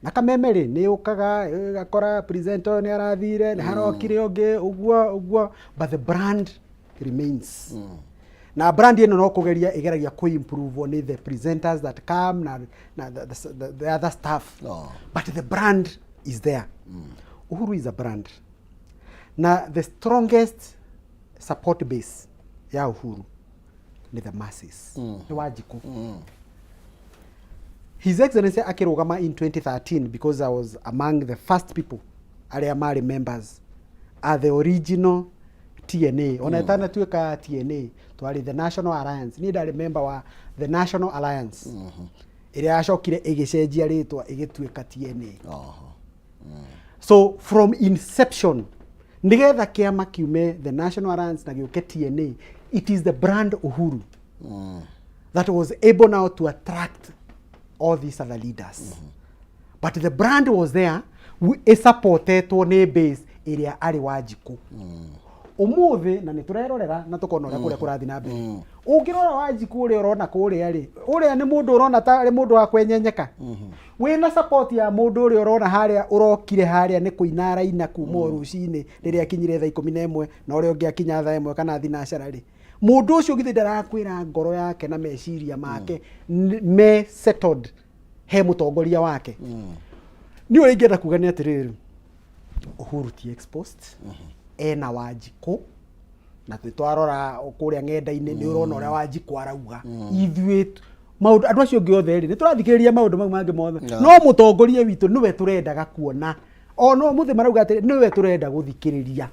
Speaker 2: Na Kameme ri ni ukaga gakora presenter ni arathire ni harokire onge uguo but the brand remains. Na brand ino no kugeria igeragia ku improve on the presenters that come na the other stuff. But the brand is there. Uhuru is a brand. Na the strongest support base ya Uhuru ni the masses. Ni wajiku. His Excellency akirugama in 2013 because I was among the first people aria mari members are the original TNA. Onetana tuika TNA twari the National Alliance. Ni da remember wa the National Alliance. Iria acokire igicenjia ritwa igituika TNA. So from inception nigetha kiama kiume the National Alliance na gioke TNA, it is the brand Uhuru that was able now to attract all these other leaders. But the brand was there, supportetwo nĩ base ĩrĩa arĩ Wanjiku. Umuthi na niturerorera na tukona uria kuria kurathi na mbere. Ungirora Wanjiku uria urona kuria ri, uria ni mundu urona ta ari mundu wa kwenyenyeka. Wina support ya mundu uria urona haria urokire haria ni kuina raina kuma rucini riria kinyire thaa 11 na uria ungi akinya thaa 1 kana thinacara ri. Mundu ucio githi ndarakwira ngoro yake na meciria make me settled he mutongoria wake. Ni uria ingenda kuga ni atiriri Uhuru ti exposed. Ena Wanjiku na twitwarora kuria ng'enda-inĩ ni urona uria Wanjiku arauga ithuĩ maundu andu acio ngĩ othe ni turathikĩrĩria maundu mau mangĩ mothe no mutongoria witũ niwe turendaga kuona no muthi marauga atĩ niwe turenda guthikĩrĩria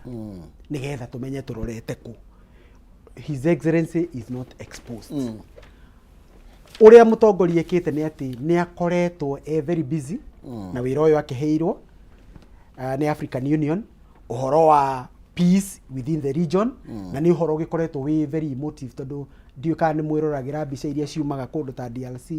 Speaker 2: nigetha tumenye turorete ku. His Excellency is not exposed. Uria mutongoria ekĩte ni ati ni akoretwo very busy na wĩra ũyũ akĩheirwo ni African Union uhoro wa peace within the region na ni uhoro gikoretwo we very emotive tondu ndiuka ni mwĩroragira mbica iria ciumaga kundu ta DRC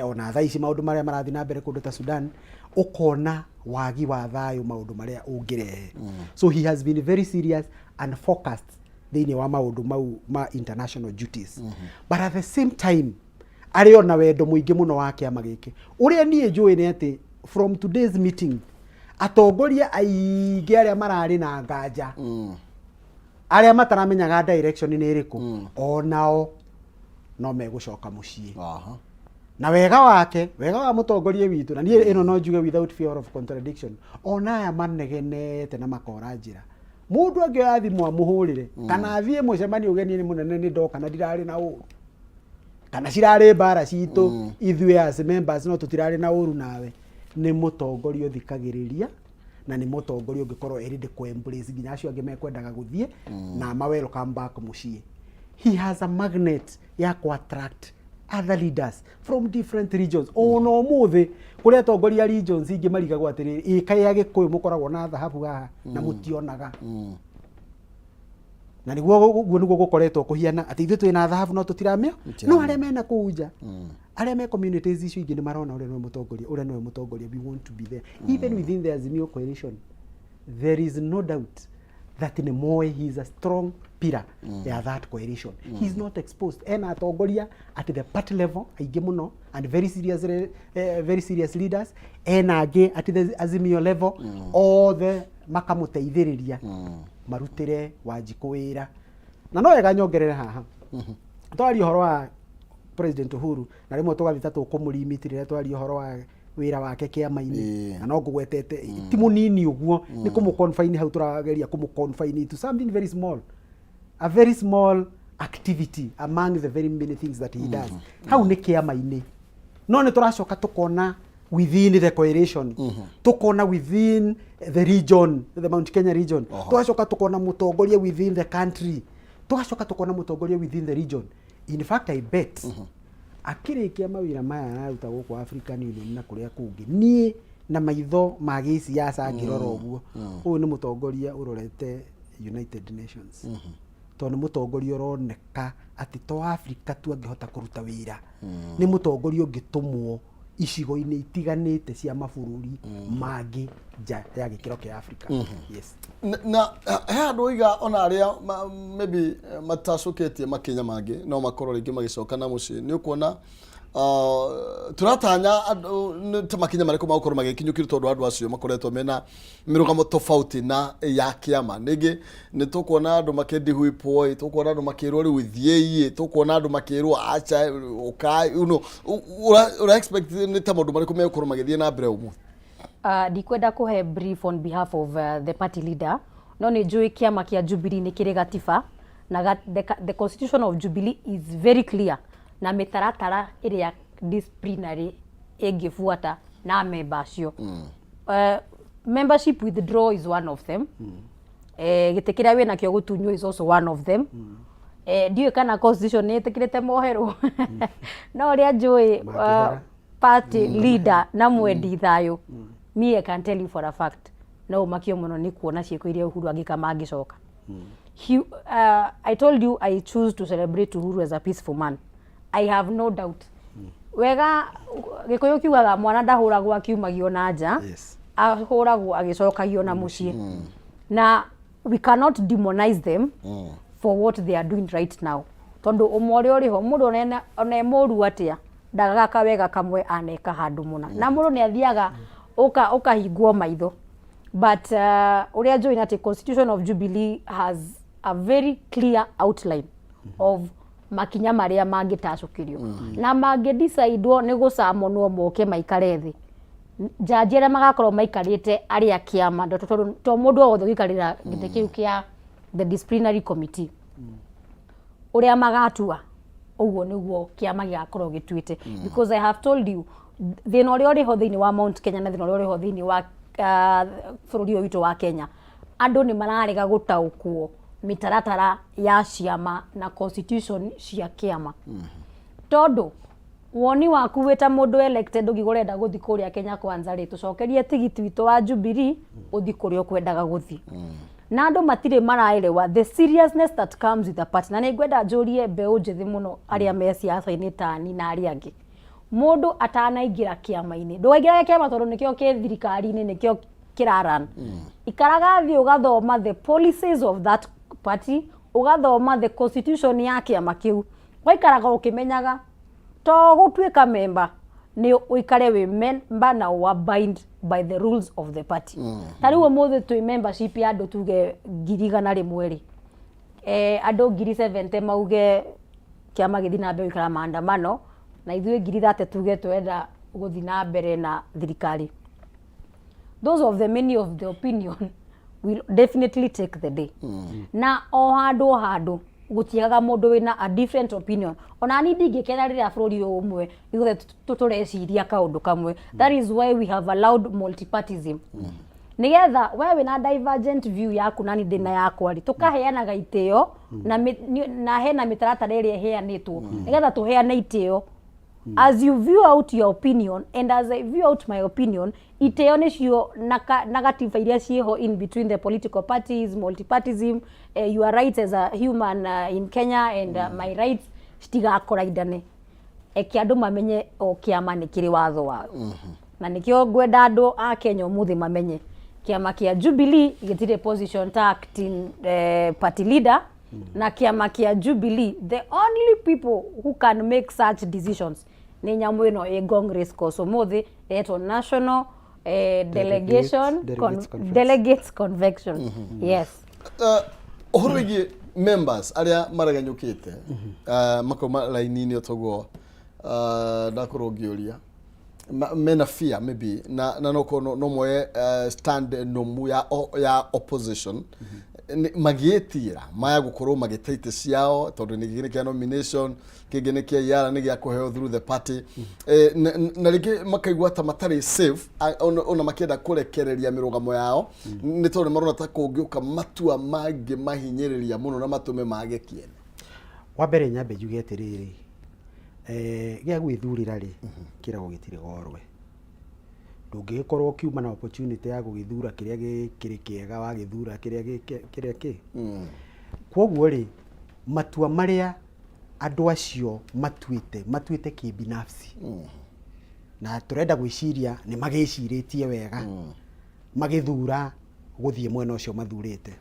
Speaker 2: ona thaa ici maundu maria marathi na mbere kundu ta Sudan ukona wagi wa thayo maundu maria ungirehe. So he has been very serious and focused thĩinĩ wa maundu mau ma international duties. But at the same time ari ona wendo muingi muno wa kiama gĩkĩ uria nie njũĩ ni ati from today's meeting atongoria aingĩ arĩa mararĩ na nganja arĩa mataramenyaga direction nĩ ĩrĩkũ onao no megũcoka mũciĩ. Na wega wa mũtongoria witũ na niĩ ĩno no njuge without fear of contradiction ona aya manegenete na makora njĩra mũndũ angĩ athimwo amũhũrĩre kana athiĩ mũcemanio ũgeni-inĩ mũnene nĩ ndoka na ndirarĩ na ũru kana cirarĩ mbara citũ ithuĩ as members no tũtirarĩ na ũru nawe ni mutongoria thikagiriria na ni mutongoria ungikorwo ready ku embrace ginya acio angi mekwendaga guthie na ma welcome back mucie. He has a magnet ya ku attract other leaders from different regions. Ono muthi kuria atongoria regions ingi marigagwo atiriri ikai ya Gikuyu mukoragwo na thahabu haha na mutionaga na niguo gukoretwo kuhiana ati ithuĩ twina thahabu no tutiramio no aria mena kuunja aria me communities icio ingi ni marona uria no mutongoria we want to be there even within the Azimio coalition. There is no doubt that in Moi he is a strong pillar ya that coalition. He is not exposed ena atongoria at the party level aingi muno and very serious leaders ena angi at the Azimio level all the makamuteithĩrĩria marutire Wanjiku wĩra na no wega nyongerere haha twari horo wa President Uhuru na rimwe tugathita tukumulimitire twari horo wa wĩra wake kiama-inĩ na no ngugwetete ti munini uguo ni kumuconfine hau turageria kumuconfine to something very small, a very small activity among the very many things that he does. Hau ni kiama-inĩ no ni turacoka tukona within the coalition tukona within the region, the Mount Kenya region tugacoka tukona mutongoria within the country tugacoka tukona mutongoria within the region. In fact I bet akirikia mawira maya naruta guku African Union na kuria kungi nie na maitho magi siasa ngirora uguo uyu ni mutongoria urorete United Nations to ni mutongoria uroneka ati to Africa tu angihota kuruta wira ni mutongoria ungitumwo icigo-inĩ itiganĩte cia mabururi mangĩ nja ya gĩkĩro kĩa Africa. Yes.
Speaker 1: Na he andũ iga ona arĩa maybe matacoketie makinya mangĩ no makorwo rĩngĩ magĩcoka na mũciĩ nĩ ũkuona turatanya ta makinya marĩkũ magũkorwo magĩkinyũkĩrio tondũ andũ acio makoretwo mena mĩrũgamo tofauti na ya kĩama. Ningĩ nĩ tũkuona andũ makĩndihwipwo, tũkuona andũ makĩrwo rĩu thiĩi, tũkuona andũ makĩrwo acha ukai ura expect nĩ ta maũndũ marĩkũ megũkorwo magĩthiĩ na mbere ũmũthĩ.
Speaker 3: Ndikwenda kuhe brief on behalf of the party leader no nĩ njũĩ kĩama kĩa Jubilee nĩ kĩrĩ gatiba na the constitution of Jubilee is very clear na mĩtaratara ĩrĩa disciplinary ĩngĩbuata na member acio. Membership withdraw is one of them. Gĩtĩ kĩrĩa wĩna kĩo gũtunywo is also one of them. Ndiũĩ kana constitution nĩ ĩtĩkĩrĩte moherwo no ũrĩa njũĩ party leader na mwendi thayo me I can tell you for a fact no makio muno ni kuona ciĩko iria Uhuru angĩkama angĩcoka. I told you I choose to celebrate Uhuru as a peaceful man. I have no doubt wega gikuyu kiugaga mwana ndahuragwo akiumagio na nja ahuragwo agicokagio na mucii na we cannot demonize them for what they are doing right now tondu umwe uri ho mundu one moru atia ndagaga kawega kamwe aneka handu muna na mundu ni athiaga ukahingwo maitho but uria join at constitution of Jubilee has a very clear outline of makinya maria mangitacukirio na mangi decidewo ni gucamonwo moke maikare thi jaji aria magakorwo maikarite aria kiama to mundu wothe gikarira gite kiu kia the disciplinary committee uria magatua uguo niguo kiama giakorwo gituite because I have told you thina uria uri ho thiini wa Mount Kenya na thina uria uri ho thiini wa bururi witu wa Kenya andu ni mararega gutaukwo mitaratara ya ciama na constitution cia kiama tondu woni waku weta mundu elected ugigorenda guthi kuria Kenya kwanza ri tucokerie tigiti witu wa Jubilee uthi kuria ukwendaga guthi na andu matire maraelewa the seriousness that comes with the party na ningwenda njurie mbeu njithi muno aria me siasa-ini tani na aria angi mundu atanaingira kiama-ini ndwaingira kiama tondu nikio ki thirikari-ini nikio kiraran ikaraga thi ugathoma the policies of that party ugathoma the constitution ya kiama kiu waikaraga ukimenyaga to gutwika member ni uikare we member na wa bind by the rules of the party tariwo mothe tu membership ya andu tuge girigana rimwe ri andu 70 mauge kiama githi na mbere ikara maandamano na ithuĩ 30 tuge twenda guthi na mbere na thirikari those of the many of the opinion will definitely take the day na o handu gutiaga mundu wina a different opinion ona ni ndingikena rira bururi umwe iguthe tutureciria kaundu kamwe that is why we have allowed multipartyism nigetha we wina divergent view yaku nani ndina yakwa ri tukaheanaga itio na hena mitaratara iria heanitwo nigetha tuheane itio as you view out your opinion and as I view out my opinion iteo nicio negative iria cieho in between the political parties multipartyism your rights as a human in Kenya and my rights citigakoraidane eki andu mamenye o kiama ni kiri watho wao na nikio ngwenda andu a Kenya umuthi mamenye kiama kia Jubilee gitire position ta acting party leader na kiama kia Jubilee the only people who can make such decisions ni nyamu ino Congress koso muthi eto national delegates convention yes
Speaker 1: ohorigi members aria maraganyukite makoma laini-ini otogwo ndakurongiuria mena fear maybe na no moye stand nomu ya opposition magietira maya gukorwo magitaite ciao tondu ni gine kia nomination kigene kia yara ni gia kuheo through the party na rigi makaigwa ta matari safe ona makenda kurekereria mirugamo yao ni tondu marona ta kungiuka matua magi mahinyiriria muno na matume mage kiene
Speaker 2: wa mbere nyambe juge atiriri gia gwithurira ri kirago gitire gorwe ndungikorwo kiuma na opportunity ya gugithura kiria gikiri kiega wa githura kiria ki kwoguo ri matua maria andu acio matuite kibinafsi na turenda gwiciria ni magiciritie wega magithura guthie mwena ucio mathurite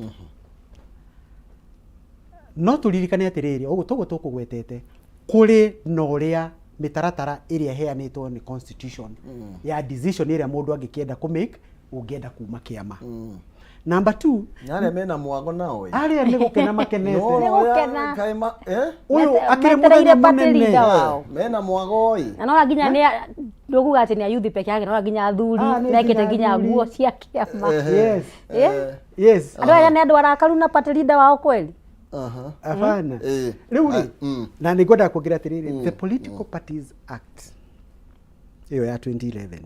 Speaker 2: no turirikane atiriri uguo tukugwetete kuri no uria mitaratara iria heanitwo ni constitution ya decision iria mundu angikienda ku make ungienda kuma kiama number 2
Speaker 4: nyare mena mwago nao
Speaker 2: aria ni gukena makenete
Speaker 3: gukena
Speaker 4: kaima
Speaker 2: uyu akire muthenya munene
Speaker 4: mena mwago oi
Speaker 3: na no nginya ni nduguga ati ni youth peke yake no nginya athuri mekite nginya nguo cia kiama
Speaker 2: yes
Speaker 3: andu aya ni andu arakaru na party leader wao kweli
Speaker 2: afana riu na nigoda kugira atiriri the Political Parties Act hiyo ya 2011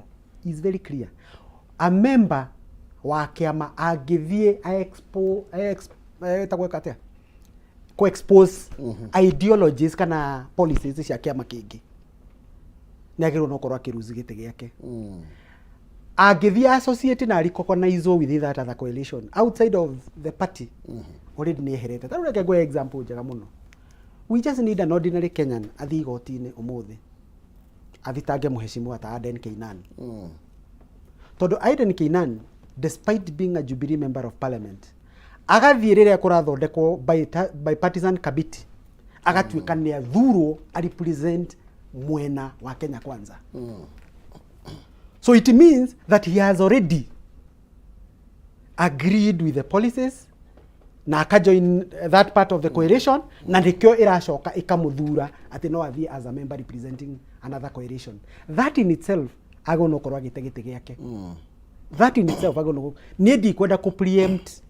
Speaker 2: is very clear a member wa kiama agithie expose ideologies kana policies cia kiama kingi nagiro no korwa kiruzi gite giake agithie associate na recognize with that other coalition outside of the party already ni herete taru reke gwe example njega muno we just need an ordinary Kenyan athi gotine umuthi athitange muheshimiwa ta Aden Keinan. Tondu Aden Keinan, despite being a Jubilee member of parliament, agathie riria kurathondekwo bipartisan committee, agatuika ni athuro a represent mwena wa Kenya Kwanza. So it means that he has already agreed with the policies na akajoin that part of the coalition na ndikyo iracoka ikamuthura ati no athie as a member representing another coalition. That in itself agono korwa gite giake. That in itself agono ni ndi kwenda ku preempt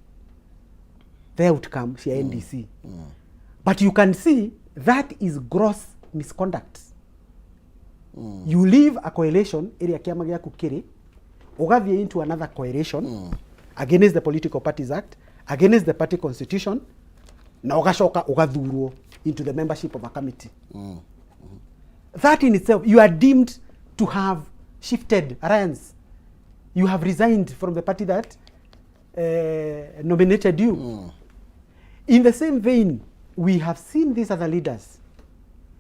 Speaker 2: the outcome cia NDC. But you can see that is gross misconduct. You leave a coalition area kiama giaku kiri ugathie into another coalition against the Political Parties Act, against the party constitution, na ugacoka ugathurwo into the membership of a committee. That in itself, you are deemed to have shifted alliance. You have resigned from the party that nominated you. In the same vein, we have seen these other leaders.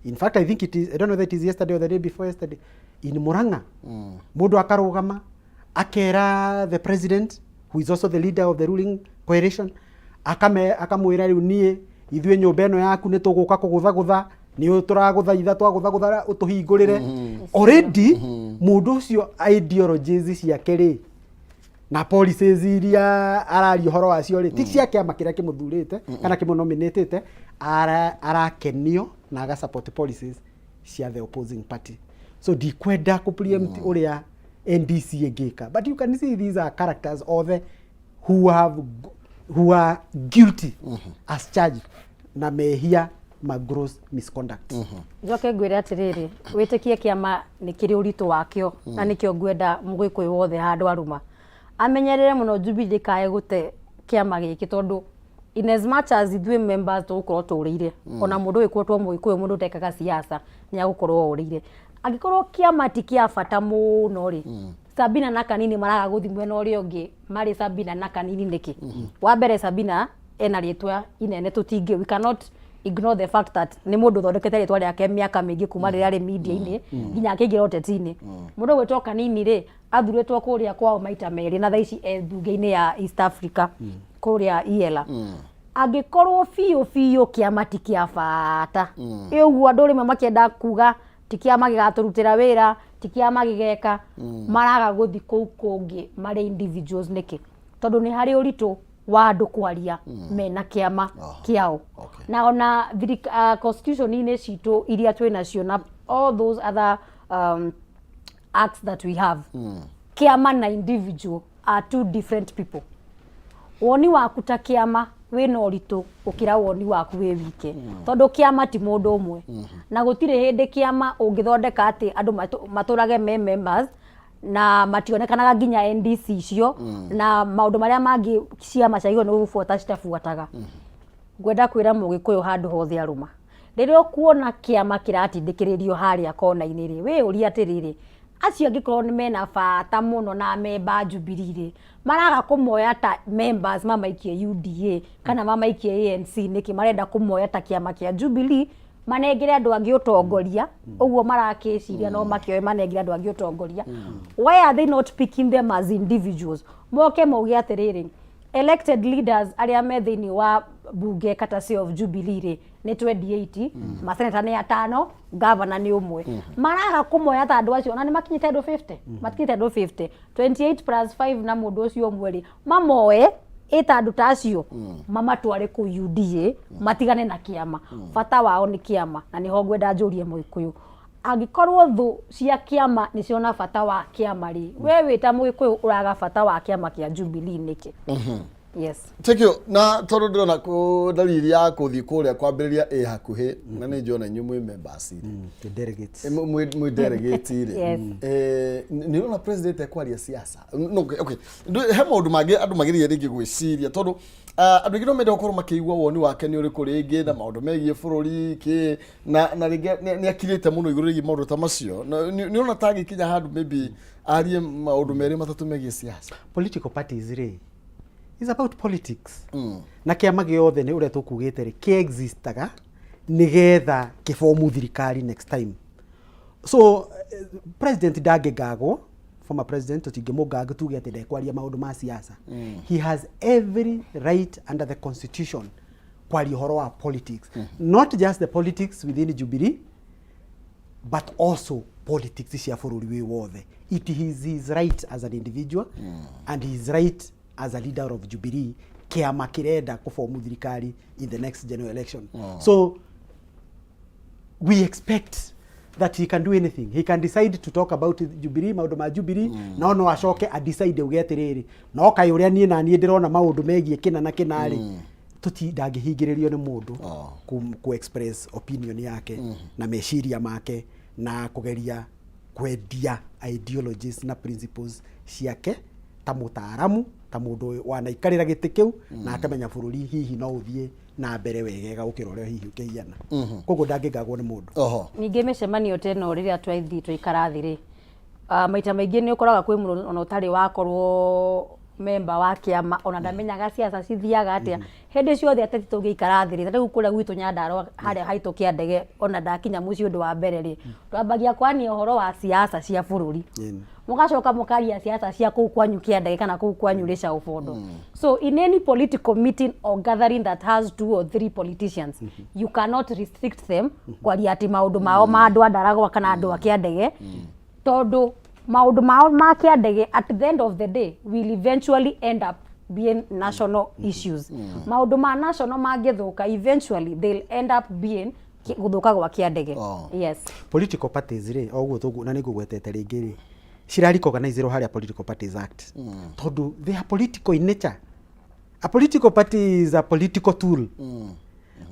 Speaker 2: In fact, I think it is, I don't know that it is yesterday or the day before yesterday, in Muranga, Mundu akarugama, akera the president, who is also the leader of the ruling coalition, akamwira riu nie ithue nyumba eno yaku ni tuguka kugutha ni turagutha itha twagutha utuhingurire. Already mundu ucio ideologies ciake ri na policies iria arari horo wacio ri ti cia kiama kiria kimuthurite kana kimunominatete, arakenio na aga support policies cia the opposing party. So dikwenda ku preempt uria NDC egeka. But you can see these are characters of the who are guilty as charged na mehia ma gross misconduct.
Speaker 3: Joke ngwire atiriri witikie kiama ni kiri uritu wakio na nikio ngwenda mugikwi wothe handu aruma amenyerere muno Jubilee kae gute kiama giki tondu in as much as ithui members tukorwo turire ona mundu wikwo muikuyu mundu tekaga siasa ni agukorwo urire agikorwo kiama ti kia bata muno ri Sabina na Kanini maraga guthi mwena uri ungi mari Sabina na Kanini niki wa mbere Sabina ena ritwa inene tutingi we cannot ignore the fact that ni mundu thondekete ritwa riake miaka mingi kuma riria ri media ini nginya akigira oteti-ini mundu gwetwo Kanini ri athuretwo kuria kwao maita meri na thaici bunge-ini ya East Africa kuria Iela agikorwo fiyo kiama ti kia bata uguo andu rimwe makienda kuga ti kiama gigaturutira wira ti kiama gigeka maraga guthi kou kungi mari individuals niki tondu ni hari uritu wa andu kwaria mena kiama kiao na ona constitution ine citu iria twina cio na all those other acts that we have kiama na individual are two different people. Woni waku ta kiama wina uritu ukira woni waku we wike tondu kiama ti mundu umwe na gutire hindi kiama ungithondeka ati andu maturage members na mationekanaga nginya NDC cio na maundu maria mangi ciama ciagio no gufuata citafuataga. Ngwenda kwira mugikuyu handu hothe aruma riria kuona kiama kiratindikiririo haria kona-ini ri we uri atiriri acio angikorwo ni mena bata muno na memba Jubilee maraga kumoya ta members mamaikie UDA kana mamaikie ANC niki marenda kumoya ta kiama kia Jubilee manengere andu angi utongoria uguo marakiciria no makioe manengere andu angi utongoria. Why are they not picking them as individuals? Moke mauge atiriri elected leaders aria me thiini wa bunge courtesy of Jubilee ri ni 28 maseneta ni 5 governor ni umwe maraga kumoya ta andu acio na ni makinyite andu 50 makinyite andu 50 28 plus 5 na mundu ucio umwe ri mamoe eta andu tacio mamatware ku UDA matigane na kiama bata wao ni kiama na niho ngwenda njurie muikuyu agikorwo thu cia kiama ni ciona bata wa kiama ri we wita muikuyu uraga bata wa kiama kia Jubilee niki. Yes.
Speaker 1: Thank you. Na tondu ndirona ku dalili ya kuthi kuria kwambiriria hakuhi na ni njona nyu mwi members
Speaker 2: the delegates
Speaker 1: mwi delegates ni ona president ekwaria siasa no okay he maundu magi andu magiriye ringi gwiciria tondu andu ngino mende okorwo makiigua woni wake ni uriku ringi na maundu megie bururi ki na ringi ni akirite muno iguru ringi maundu ta macio ni ona tagi kinya handu maybe arie maundu meri matatu megie siasa.
Speaker 2: Political parties ri is about politics. Na kiama giothe ni uria tukugite ri ki existaga nigetha kifomu thirikari next time. So president Gago, former president tutingimugaga tuge ati ndekwaria maundu ma siasa. He has every right under the constitution kwaria horo wa politics. Not just the politics within Jubilee, but also politics cia bururi wi wothe. It is his right as an individual and his right as a leader of Jubilee kiama kirenda kuformu thirikari in the next general election. So we expect that he can do anything. He can decide to talk about Jubilee, maundu ma Jubilee, no no acoke a decide uge atiriri no kai uria nie na nie ndirona maundu megie kina na kinari tuti ndangihingiririo ni mundu ku express opinion yake na meciria make na kugeria kwendia ideologies na principles ciake ta mutaaramu ta mundu wanaikarira giti kiu na akamenya bururi hihi no uthie na mbere wegega gukira uria hihi ukihiana koguo ndangigagwo ni mundu
Speaker 3: ninge micemanio teno riria twaithi tuikarathiri maita maingi ni ukoraga kwi mundu ona utari wakorwo member wa kiama ona ndamenyaga siasa cithiaga atia hindi ciothe ateti tungikarathiri riu kuria gwitu Nyandarua haria haitu kia ndege ona ndakinya muci undu wa mbere ri twambagia kwani uhoro wa siasa cia bururi mugacoka mukaria siasa cia kuu kwanyu kia ndege kana kuu kwanyu rica ubondo. So in any political meeting or gathering that has 2 or 3 politicians you cannot restrict them kwaria ati maundu mao ma andu andaragwa kana andu akia ndege tondu maundu mao ma kia ndege at the end of the day will eventually end up being national issues. Maundu ma national mangithuka eventually they'll end up being guthuka gwa kia ndege. Yes,
Speaker 2: political parties ri oguo thugu na nigugwetete ringi ri cirari organize haria political parties act tondu they are political in nature. A political party is a political tool.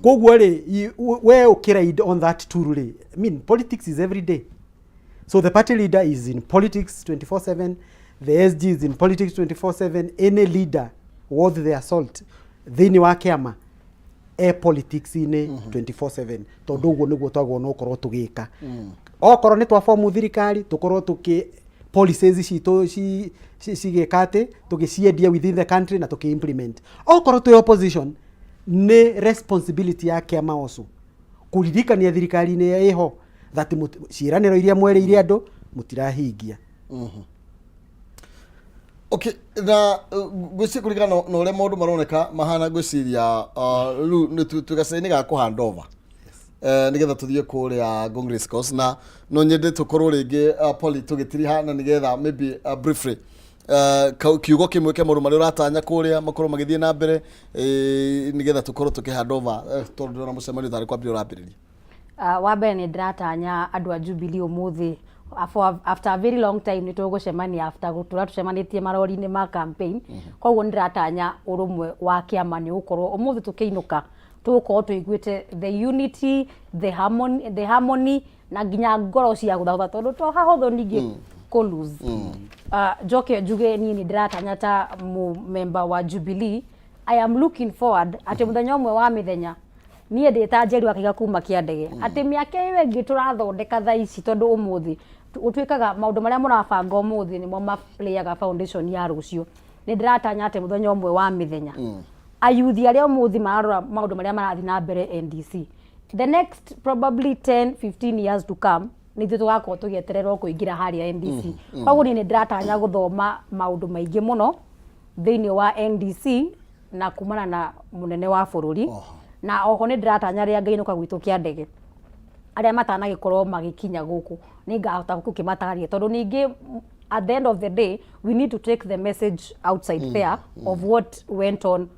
Speaker 2: Koguo ri we ukiraid on that tool ri I mean politics is every day. So the party leader is in politics 24/7, the SG is in politics 24/7, any leader worth the assault thini wa kiama politics ine 24/7 tondu uguo niguo twagwo no korwo tugika okorwo ni twa formu thirikari tukorwo tuki policies citu cigikate tukiciendia within the country na tuki implement. Okorwo tu opposition ni responsibility ya kiama also kuririkania thirikari ni iho that ciraniro iria mwereire andu mutirahingia.
Speaker 1: Okay, na gwisi kurigana no ure maundu maroneka mahana gwiciria ru tugacaini ga ku hand over nigetha tuthie kuria Congress course na no nyende tukorwo ringi poli tugitiri hana nigetha maybe briefly kiugo kimwe ke maundu mari uratanya kuria makorwo magithie na mbere nigetha tukorwo tukihand over tondu na mucemanio thari kwambia urambiriria.
Speaker 3: Wa mbere ni ndiratanya andu a Jubilee umuthi after a very long time nitugucemania after gutura tucemanitie marori-ini ma campaign koguo ndiratanya urumwe wa kiama ni ukorwo umuthi tukiinuka tukorwo tuiguite the unity the harmony na nginya ngoro cia guthautha tondu to hahotho ningi ko lose. Joke juge ni ndiratanya ta member wa Jubilee I am looking forward ati muthenya umwe wa mithenya nie ndita njeri wakiga kuma kia ndege ati miaka iyo ingi turathondeka thaa ici tondu umuthi utwikaga maundu maria murabanga umuthi ni mo ma playaga foundation ya rucio ni ndiratanya ati muthenya umwe wa mithenya ayuthi aria umuthi marora maundu maria marathi na mbere NDC the next probably 10-15 years to come ni tugakorwo tugietererwo kuingira haria NDC koguo ni ndiratanya guthoma maundu maingi muno thiini wa NDC na kumana na munene wa bururi na oho ni ndiratanya ria ngainuka gwitu kia ndege aria matanagikorwo magikinya guku ni ngahota gukimataria tondu ningi at the end of the day we need to take the message outside there of what went on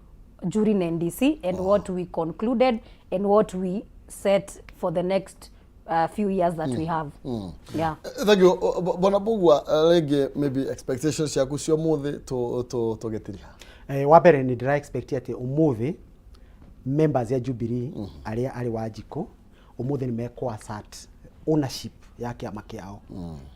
Speaker 3: during NDC and what we concluded and what we set for the next few years that we have. Yeah.
Speaker 1: Thank you. Bona bugwa lege maybe expectations yaku cio muthi to getiria.
Speaker 2: Wa mbere ni ndira expect ati umuthi members ya Jubilee aria ari wajiko umuthi ni mekwa assert ownership ya kiama kiao.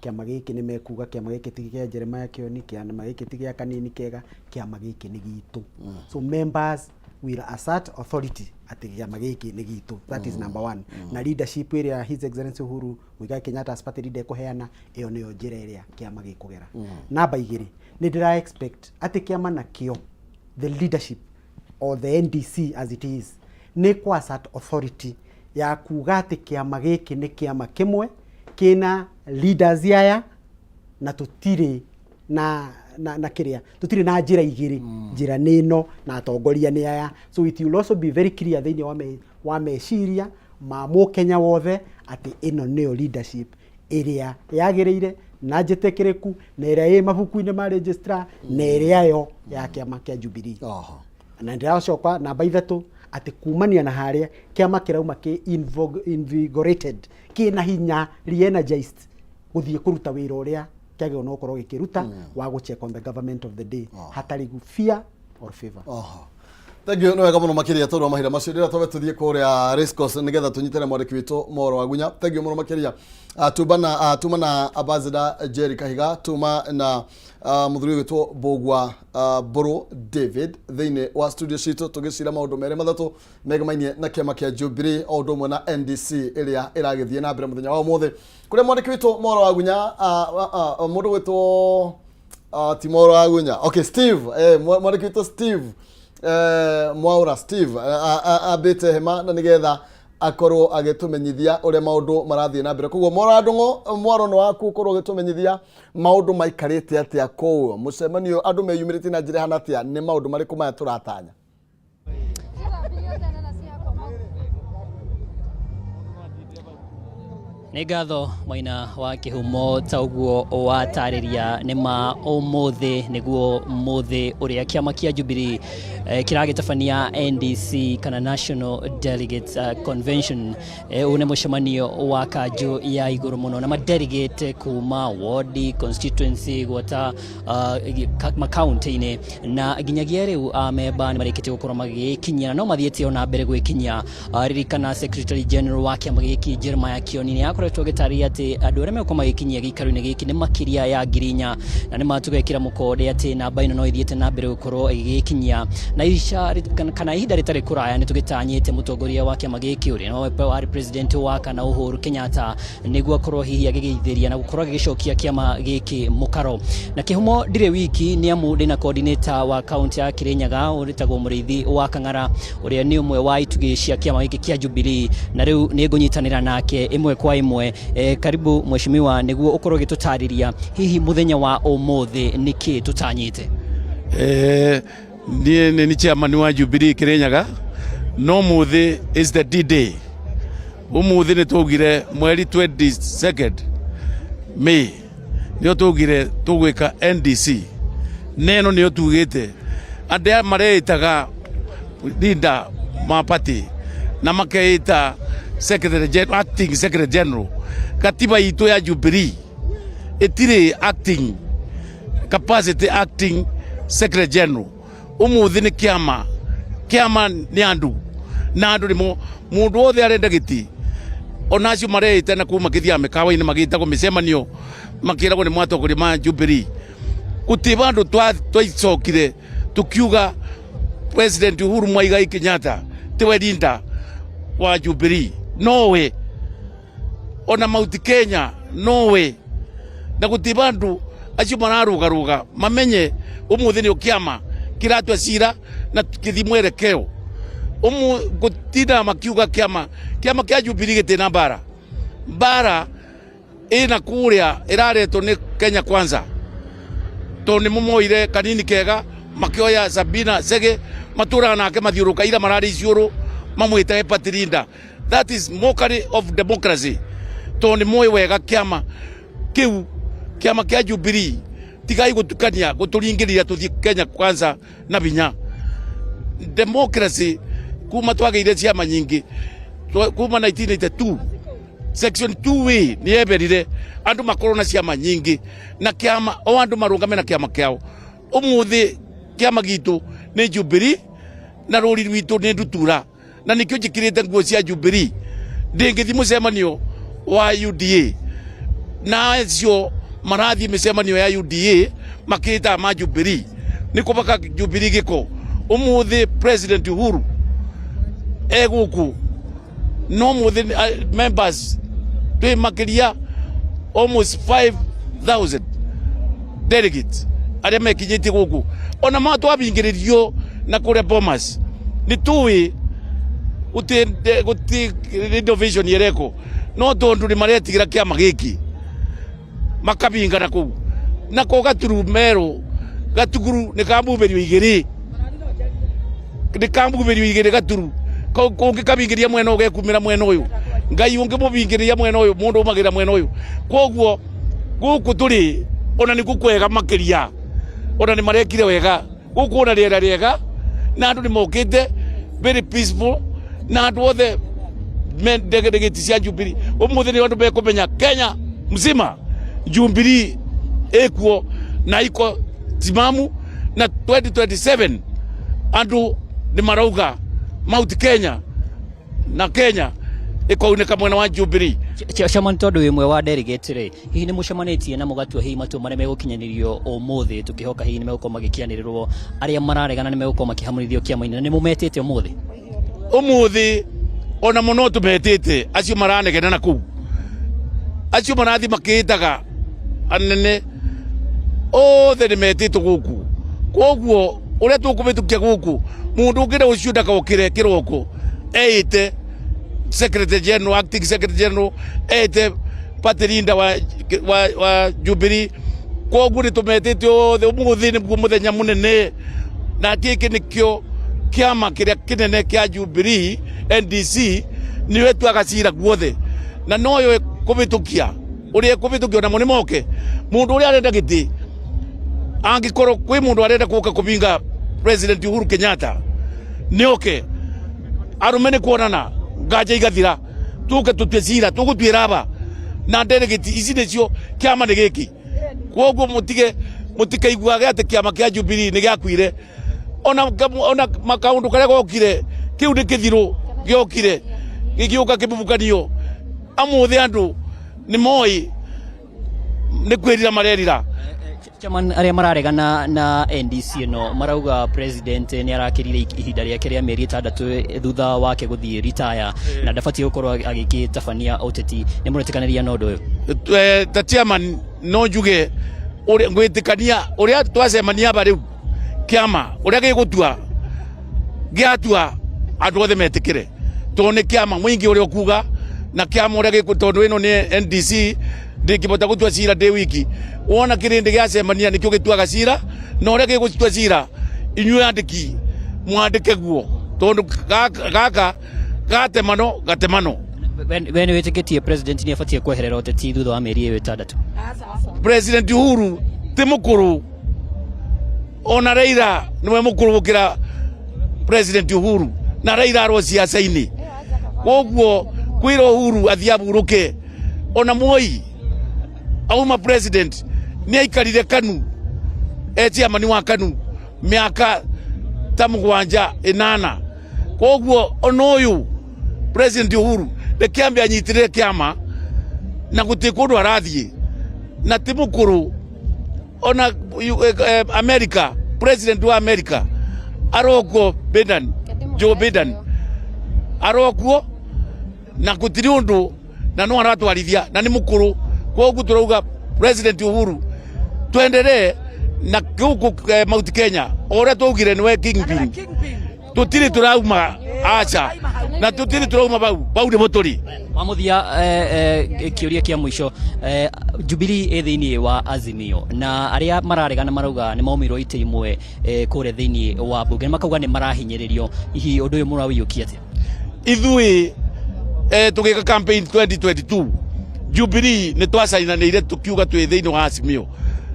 Speaker 2: Kiama giki ni mekuga kiama giki tigia Jeremiah Kioni kiama giki tigia kanini kega kiama giki ni gitu. So members will assert authority ati kiama giki ni gitu. That is number 1. Na leadership area His Excellency Uhuru Muigai Kenyatta as party leader kuheana iyo niyo njira area kiama gikugera. Namba 2 ni ndira expect ati kiama na kio the leadership or the NDC as it is ni kwa assert authority ya kuga ati kiama giki ni kiama kimwe kina leaders yaya na tutire na kiria tutire na njira igiri njira nino na atongoria ni aya, so it will also be very clear thini wa meciria ma mu Kenya wothe ati ino neo leadership area yagireire na njetekereku na area ye mabuku-ini ma registrar na area yo ya kiama kia Jubilee. Na ndiracoka namba 3 ati kumania na haria kiama kirauma ki invigorated kina hinya re-energized guthie kuruta wira uria kiage no korwo gikiruta wa go check on the government of the day hatari fear or favor.
Speaker 1: Thank you. No wega muno makiria tondu mahira macio ndira tobe tuthie kuria race course nigetha tunyitane mwandiki witu Moro wa Gunya. Thank you muno makiria. Tuma na Ambassador Jerry Kahiga, tuma na muthuri witu Bogwa Boro David thine wa studio citu tugicira maundu mere mathatu megamainie na kiama kia Jubilee o ndu mwe na NDC iria iragithie na mbere muthenya wa mothe kuria mwandiki witu Moro wa Gunya mundu witu ti Moro wa Gunya. Okay, Steve mwandiki witu Steve Mwaura Steve abete hema na nigetha akorwo agitumenyithia uria maundu marathie na mbere koguo Mwaro no waku korwo agitumenyithia maundu maikarite atia ko mucemanio andu meyumirite na njira hana atia ni maundu mariku maya turatanya.
Speaker 5: Nĩ ngatho Maina wa Kĩhumo ta ũguo watariria nĩ ma ũmũthĩ nĩguo mũthĩ ũrĩa kĩama kĩa Jubilee kĩragĩtabania NDC kana National Delegates Convention. Une mũcemanio wa kanjũ ya igũrũ mũno na madelegate kuma ward constituency gwata makaunti-inĩ na nginyagia rĩu amemba nĩ marĩkĩtie gũkorwo magĩkinyia no mathiĩte ona mbere gwĩkinyia. Ririkana Secretary General wa kĩama gĩkĩ Jeremiah Kioni nĩ akoretwo agĩtaria atĩ andũ arĩa megũkorwo magĩkinyia gĩikaro-inĩ gĩkĩ nĩ makĩria ya 4,000 na nĩ matũgekĩra mũkonde atĩ namba ĩno no ĩthiĩte na mbere gũkorwo ĩgĩkinyia na kana ihinda rĩtarĩ kũraya nĩ tũgĩtanyĩte mũtongoria wa kĩama gĩkĩ ũrĩa no wa president wa kana Uhuru Kenyatta nĩguo akorwo hihi agĩgĩithĩria na gũkorwo agĩcokia kĩama gĩkĩ mũkaro. Na Kĩhumo ndirĩ wiki nĩ amu ndĩna coordinator wa kaunti ya Kirinyaga ũrĩtagwo Mũrĩithi wa Kang'ara ũrĩa nĩ ũmwe wa itugĩ cia kĩama gĩkĩ kĩa Jubilee na rĩu nĩ ngũnyitanĩra nake ĩmwe kwa ĩmwe. Karibu mheshimiwa nĩguo ũkorwo gĩtũtarĩria hihi mũthenya wa ũmũthĩ nĩkĩ tũtanyĩte.
Speaker 6: Ni chairman wa Jubilee Kirinyaga no muthi is the D-Day. Umuthi ni tugire mweri 22nd May nio tugire tugwika NDC neno nio tugite ande mareitaga leader ma party na makeita acting secretary general. Katiba itu ya Jubilee etire acting capacity acting secretary general. Umuthi ni kiama ni andu na andu ni mundu othe arenda giti onacio mareita na kuma kithia mikawa-ini magitagwo micemanio makiragwo ni mwatongori ma Jubilee gutiba andu twaicokire tukiuga President Uhuru Muigai Kenyatta tiwe leader wa Jubilee nowe ona Mount Kenya nowe na gutiba andu acio mararugaruga mamenye umuthi ni kiama kiratwa cira na kithimwerekeo gutina makiuga kiama kia Jubilee gitina mbara ina kuria iraretwo ni Kenya Kwanza to ni mumoire kanini kega makioya Sabina Sege matura nake mathiuruka ira marari iciuru mamwite patirinda. That is mockery of democracy. To ni moyo wega kiama kia Jubilee tigai gutukania guturingirira tuthi Kenya Kwanza na binya democracy kuma twageire ciama nyingi kuma 1982 section 2A ni eberire andu makorwo na ciama nyingi na kiama o andu marungame na kiama kiao. Umuthi kiama gitu ni Jubilee na ruri rwitu ni ndutura na nikio njikirite nguo cia Jubilee ndingithi mucemanio wa UDA na acio marathi micemanio ya UDA makita ma Jubilee ni kubaka Jubilee giko. Umuthi President Uhuru eguku no muthi members twi makiria almost 5,000 delegates aria mekinyiti guku ona matwabingiririo na kuria Bomas ni tuwi guti innovation yereko no tondu ni maretigira kiama giki makabingana kuu nako gaturu meru gatuguru ni kambuberio igiri ni kambuberio igiri gaturu kongi kabingiria mwena ugekumira mwena uyu ngai ungi mubingiria mwena uyu mundu umagira mwena uyu koguo guku turi ona ni gukwega makiria ona ni marekire wega guku ona riera riega na andu ni mokite very peaceful na andu othe ndegedegeti cia Jubilee umuthi ni andu bekumenya Kenya mzima Jubilee ekuo na iko timamu na 2027 andu ni marauga Mount Kenya na Kenya ikauneka mwena wa Jubilee.
Speaker 5: Chairman, tondu imwe wa delegate ri hihi ni mucemanitie na mugatua hihi matu mare megukinyanirio umuthi tukihoka hihi ni megukoma magikianirirwo aria mararegana ni megukoma makihamurithio kiama-ini na ni mumetete umuthi ona muno tumetete acio maranegena na kuu acio marathi makitaga anene othe ni metete guku koguo uria tukubitukia guku mundu ngira ucio ndakaukire kiroko eite Secretary General, Acting Secretary General, party leader wa Jubilee. Koguo ni tumetete othe umuthi ni muthenya munene na giki nikio kiama kiria kinene kia Jubilee NDC ni wetu agacira guothe na noyo kubitukia uria kubitukia na muni moke mundu uria arenda giti angikoro kwi mundu arenda kuka kubinga President Uhuru Kenyatta nioke arumene kuonana ngaja igathira tuke tutwecira tugutwira aba na delegate ici nicio kiama ni giki koguo mutikaiguage ati kiama kia Jubilee ni giakwire ona makaundu karia gokire kiu ni kithiru giokire gigiuka kibubukanio amuthi andu ni moi ni kwirira marerira. Chairman, aria mararegana na NDC no marauga president ni arakirire ihinda riake ria mieri 6 thutha wake guthii retire na ndabati gukorwo agikitabania uteti ni muretikaniria no ndu
Speaker 6: ta chairman no njuge uri ngwitikania uria twacemania ba riu kiama uria gigutua giatua andu othe metikire tone kiama mwingi uria kuga na kiama uria gigutondu ino ni NDC ndikibota gutua cira de wiki wona kirindi giacemania nikio gituaga cira no uria gigutua cira inyue andiki mwandike guo tondu gaka gatemano
Speaker 5: bene wetikitie president ni afatie kweherera uteti thutha wa mieri 6.
Speaker 6: President Uhuru ti mukuru ona Raila niwe mukuru gukira President Uhuru na Raila aro siasa-ini koguo kwira Uhuru athiaburuke ona Moi auma president ni aikarire kanu chairman wa kanu miaka tamugwanja 8 koguo onoyu President Uhuru de kiambe anyitire kiama na gutikundu arathie na timukuru ona America president wa America aroko Biden Joe Biden aroko na gutiri undu na no aratwarithia na ni mukuru koguo turauga President Uhuru tuendelee na guku Mount Kenya ora tugire niwe kingpin tutiri turauma acha na tutiri turauma bau de moturi
Speaker 5: mamuthia kiuria kia mwisho Jubilee ethiini wa Azimio na aria mararegana marauga ni maumirwo ite imwe kure thiini wa bunge makauga ni marahinyiririo hihi undu uyu murawiyukia atia
Speaker 6: ithui tugika campaign 2022 Jubilee ni twacainaniire tukiuga twi thiini wa Azimio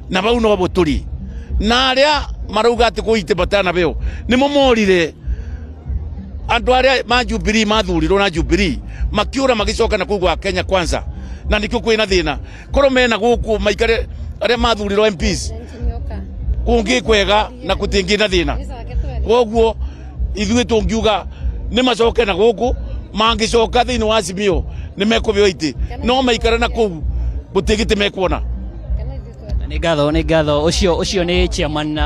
Speaker 6: na bau no boturi na aria marauga ati kuite batana beo ni momorire andu aria ma Jubilee mathurirwo na Jubilee makiura magicoka na kugwa Kenya kwanza na nikio kwina thina koro mena guku maikare aria mathurirwo MPs kungi kwega na kutingi na thina koguo ithui tungiuga ni macoke na guku mangicoka thiini wa Azimio ni mekubio iti no maikara na kuu butigite mekuona
Speaker 5: nĩ ngatho ũcio nĩ chairman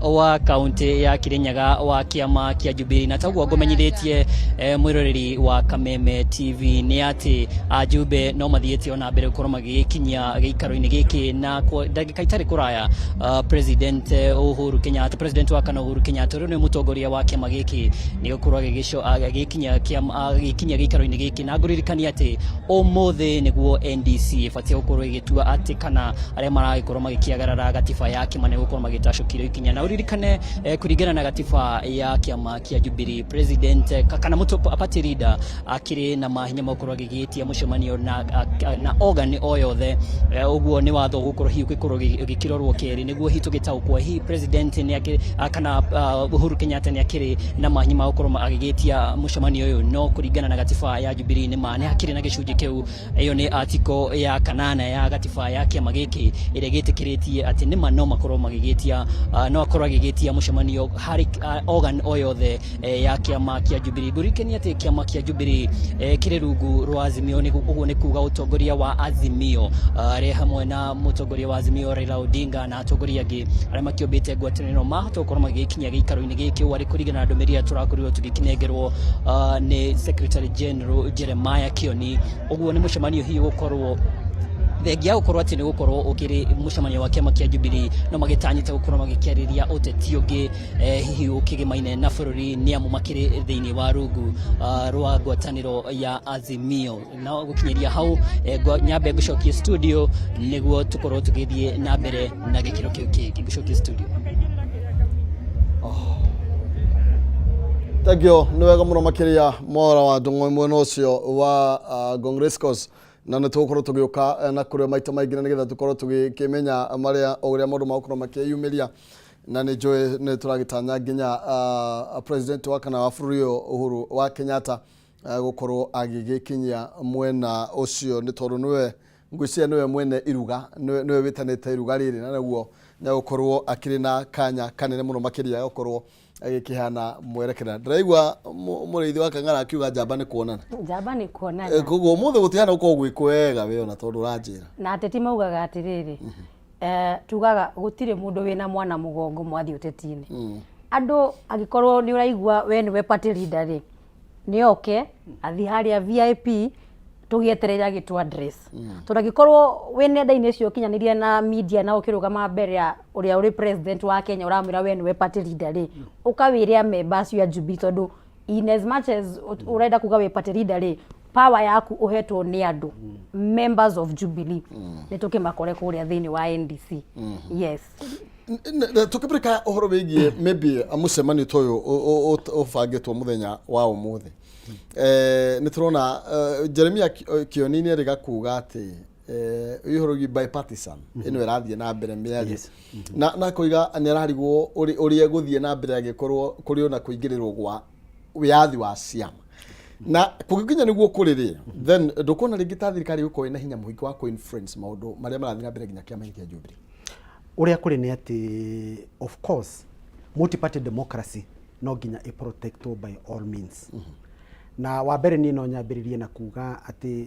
Speaker 5: wa kaunti ya Kirinyaga wa kiama kĩa Jubilee na taguo ngũmenyithĩtie mwĩroreri wa Kameme TV nĩ atĩ ajumbe no mathiĩte ona mbere gũkorwo magĩkinyia gĩikaro-inĩ gĩkĩ na ndagĩka itarĩ kũraya president Uhuru Kenyatta president wa kana Uhuru Kenyatta ũrĩa nĩ mũtongoria wa kiama gĩkĩ nĩ gũkorwo agĩkinyia gĩikaro-inĩ gĩkĩ na ngũririkania atĩ ũmũthĩ nĩguo NDC ĩbatiĩ gũkorwo ĩgĩtua atĩ kana arĩa maragĩkorwo magĩkĩagarara gatiba ya kĩama nĩ gũkorwo magĩtacũkĩrio ikinya na ũririkane kũringana na gatiba ya kĩama kĩa Jubilee president kana party leader akĩrĩ na mahinya ma gũkorwo agĩgĩtia mũcemanio na organ o yothe ũguo nĩ watho gũkorwo hihi ũgĩkĩrorwo kerĩ nĩguo hihi tũgĩtaũkwo hihi president kana Uhuru Kenyatta nĩ akĩrĩ na mahinya ma gũkorwo agĩgĩtia mũcemanio ũyũ no kũringana na gatiba ya Jubilee nĩ hakĩrĩ na gĩcunjĩ kĩu ĩyo nĩ article ya 8 ya gatiba ya kĩama gĩkĩ ĩrĩa gĩtĩkĩrĩtie atĩ nĩ no makorwo magĩgĩtia no akorwo agĩgĩtia mũcemanio harĩ organ o yothe ya kĩama kĩa Jubilee ngũririkania atĩ kĩama kĩa Jubilee kĩrĩ rungu rwa Azimio ũguo nĩ kuga ũtongoria wa Azimio arĩ hamwe na mũtongoria wa Azimio Raila Odinga na atongoria angĩ arĩa makĩũmbĩte ngwatanĩro mahota gũkorwo magĩkinya gĩikaro-inĩ gĩkĩ warĩ kũringana na ndũmĩrĩri tũrakorirwo tũgĩkĩnengerwo nĩ Secretary General Jeremiah Kioni ũguo nĩ mũcemanio hihi gũkorwo thengia gũkorwo atĩ nĩ gũkorwo ũkĩrĩ mũcemanio wa kĩama kĩa Jubilee no magĩtanyĩte gũkorwo magĩkĩarĩria ũteti ũngĩ hihi ũkĩgĩmaine na bũrũri nĩ amu makĩrĩ thĩinĩ wa rungu rwa ngwatanĩro ya Azimio na gũkinyĩria hau nyambe ngũcokie studio nĩguo tũkorwo tũgĩthiĩ na mbere na gĩkĩro kĩu kĩngĩ ngũcokie studio.
Speaker 1: Tagio nĩ wega mũno makĩria mora wa ndũng'ũ mwena ũcio wa Gongrescos na nĩ tũgũkorwo tũgĩũka na kũrĩa maita maingĩ na nĩgetha tũkorwo tũgĩkĩmenya marĩa ũrĩa maũndũ magũkorwo makĩyumĩria na nĩ njũĩ nĩ tũragĩtanya nginya president wa kana wa bũrũri Uhuru wa Kenyatta gũkorwo agĩgĩkinyia mwena ũcio nĩ tondũ nĩwe ngwĩciria nĩwe mwene iruga nĩwe wĩtanĩte iruga rĩrĩ na nĩguo nĩ gũkorwo akĩrĩ na kanya kanene mũno makĩria gũkorwo agĩkĩhana mwerekera ndĩraigua mũrĩithi wa Kang'ara akiuga njamba nĩ kuonana koguo mũthĩ gũtihana gũkorwo gwĩkwo wega we ona tondũ ũranjĩra na
Speaker 3: ateti maugaga atĩrĩrĩ tugaga gũtirĩ mũndũ wĩna mwana mũgongo mwathi ũteti-inĩ andũ angĩkorwo nĩ ũraigua we nĩwe party leader rĩ nĩ oke athi harĩa VIP tũgĩetereire agĩtwa address tondũ angĩkorwo we nenda-inĩ cio kinyanĩria na media na ũkĩrũgama mbere ya ũrĩa ũrĩ president wa Kenya ũramwĩra we nĩwe party leader rĩ ũkawĩria members ya Jubilee tondũ in as much as ũrenda kuga we party leader rĩ power yaku ũhetwo nĩ andũ members of Jubilee nĩ tũkĩmakore kũrĩa thĩinĩ wa NDC yes
Speaker 1: tukĩbrĩka ũhoro wĩgiĩ maybe mũcemanio ta ũyũ ũbangĩtwo mũthenya wa ũmũthĩ nĩ tũrona Jeremiah Kioni nĩ erĩga kuga atĩ ũhoro wĩgiĩ bipartisan ĩno ĩrathiĩ na mbere mĩario na kũiga nĩ ararigwo ũrĩa gũthiĩ na mbere agĩkorwo kũrĩ ona kũingĩrĩrwo gwa wĩyathi wa ciama na kũgĩkinya nĩguo kũrĩrĩ then ndũkuona rĩngĩ ta thirikari gũkorwo ĩna hinya mũingĩ wa kũ-influence maũndũ marĩa marathiĩ na mbere nginya kĩama kĩa Jubilee
Speaker 2: ũrĩa kũrĩ nĩ atĩ of course multi-party democracy no nginya protectwo by all means na wa mbere niĩ no nyambĩrĩrie na kuga atĩ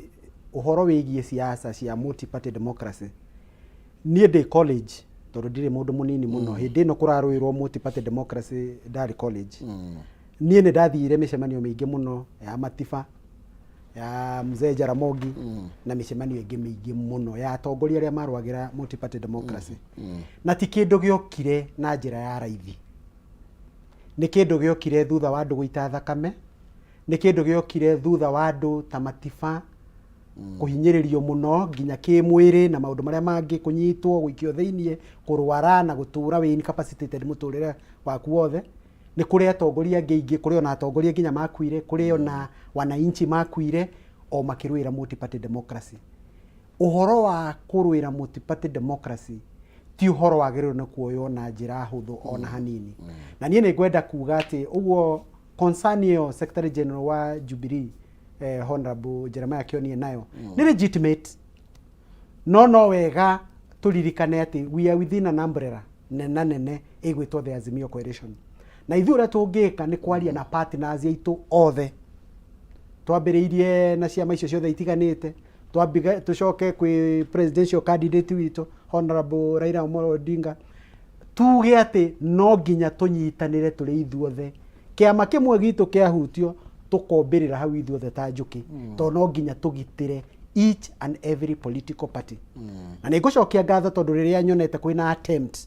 Speaker 2: ũhoro wĩgiĩ siasa cia multi-party democracy niĩ ndĩ college tondũ ndirĩ mũndũ mũnini mũno hĩndĩ ĩno kũrarũĩrwo multi-party democracy ndarĩ college niĩ nĩ ndathire mĩcemanio mĩingĩ mũno ya Matiba ya Mzee Jaramogi na mĩcemanio ĩngĩ mĩingĩ mũno ya atongoria arĩa marũagĩra multi-party democracy na ti kĩndũ gĩokire na njĩra ya raithi nĩ kĩndũ gĩokire thutha wa andũ gũita thakame nĩ kĩndũ gĩokire thutha wa andũ ta Matiba kũhinyĩrĩrio mũno nginya kĩmwĩrĩ na maũndũ marĩa mangĩ kũnyitwo gũikio thĩinĩ kũrwara na gũtũra we incapacitated mũtũrĩre waku wothe nĩ kũrĩ atongoria angĩ kũrĩ ona atongoria nginya makuire kũrĩ ona wananchi makuire o makĩrũĩra multi-party democracy ũhoro wa kũrũĩra multi-party democracy ti ũhoro wagĩrĩirwo nĩ kuoywo na njĩra hũthũ ona hanini na niĩ nĩ ngwenda kuga atĩ ũguo concern ĩyo Secretary General wa Jubilee Honorable Jeremiah Kioni nayo nĩ legitimate no wega tũririkane atĩ we are within an umbrella nene ĩgwĩtwo the Azimio Coalition na ithuĩ ũrĩa tũngĩka nĩ kwaria na partners aitũ othe twambĩrĩirie na ciama icio ciothe itiganĩte twambiga tucoke kwi presidential candidate witũ Honorable Raila Amolo Odinga, tuge ati no nginya tunyitanire turi ithuothe, kiama kimwe gitu kiahutio tukombirira hau ithuothe ta njuki, to no nginya tugitire each and every political party. Na nigucokia ngatho tondu riria nyonete kwina attempt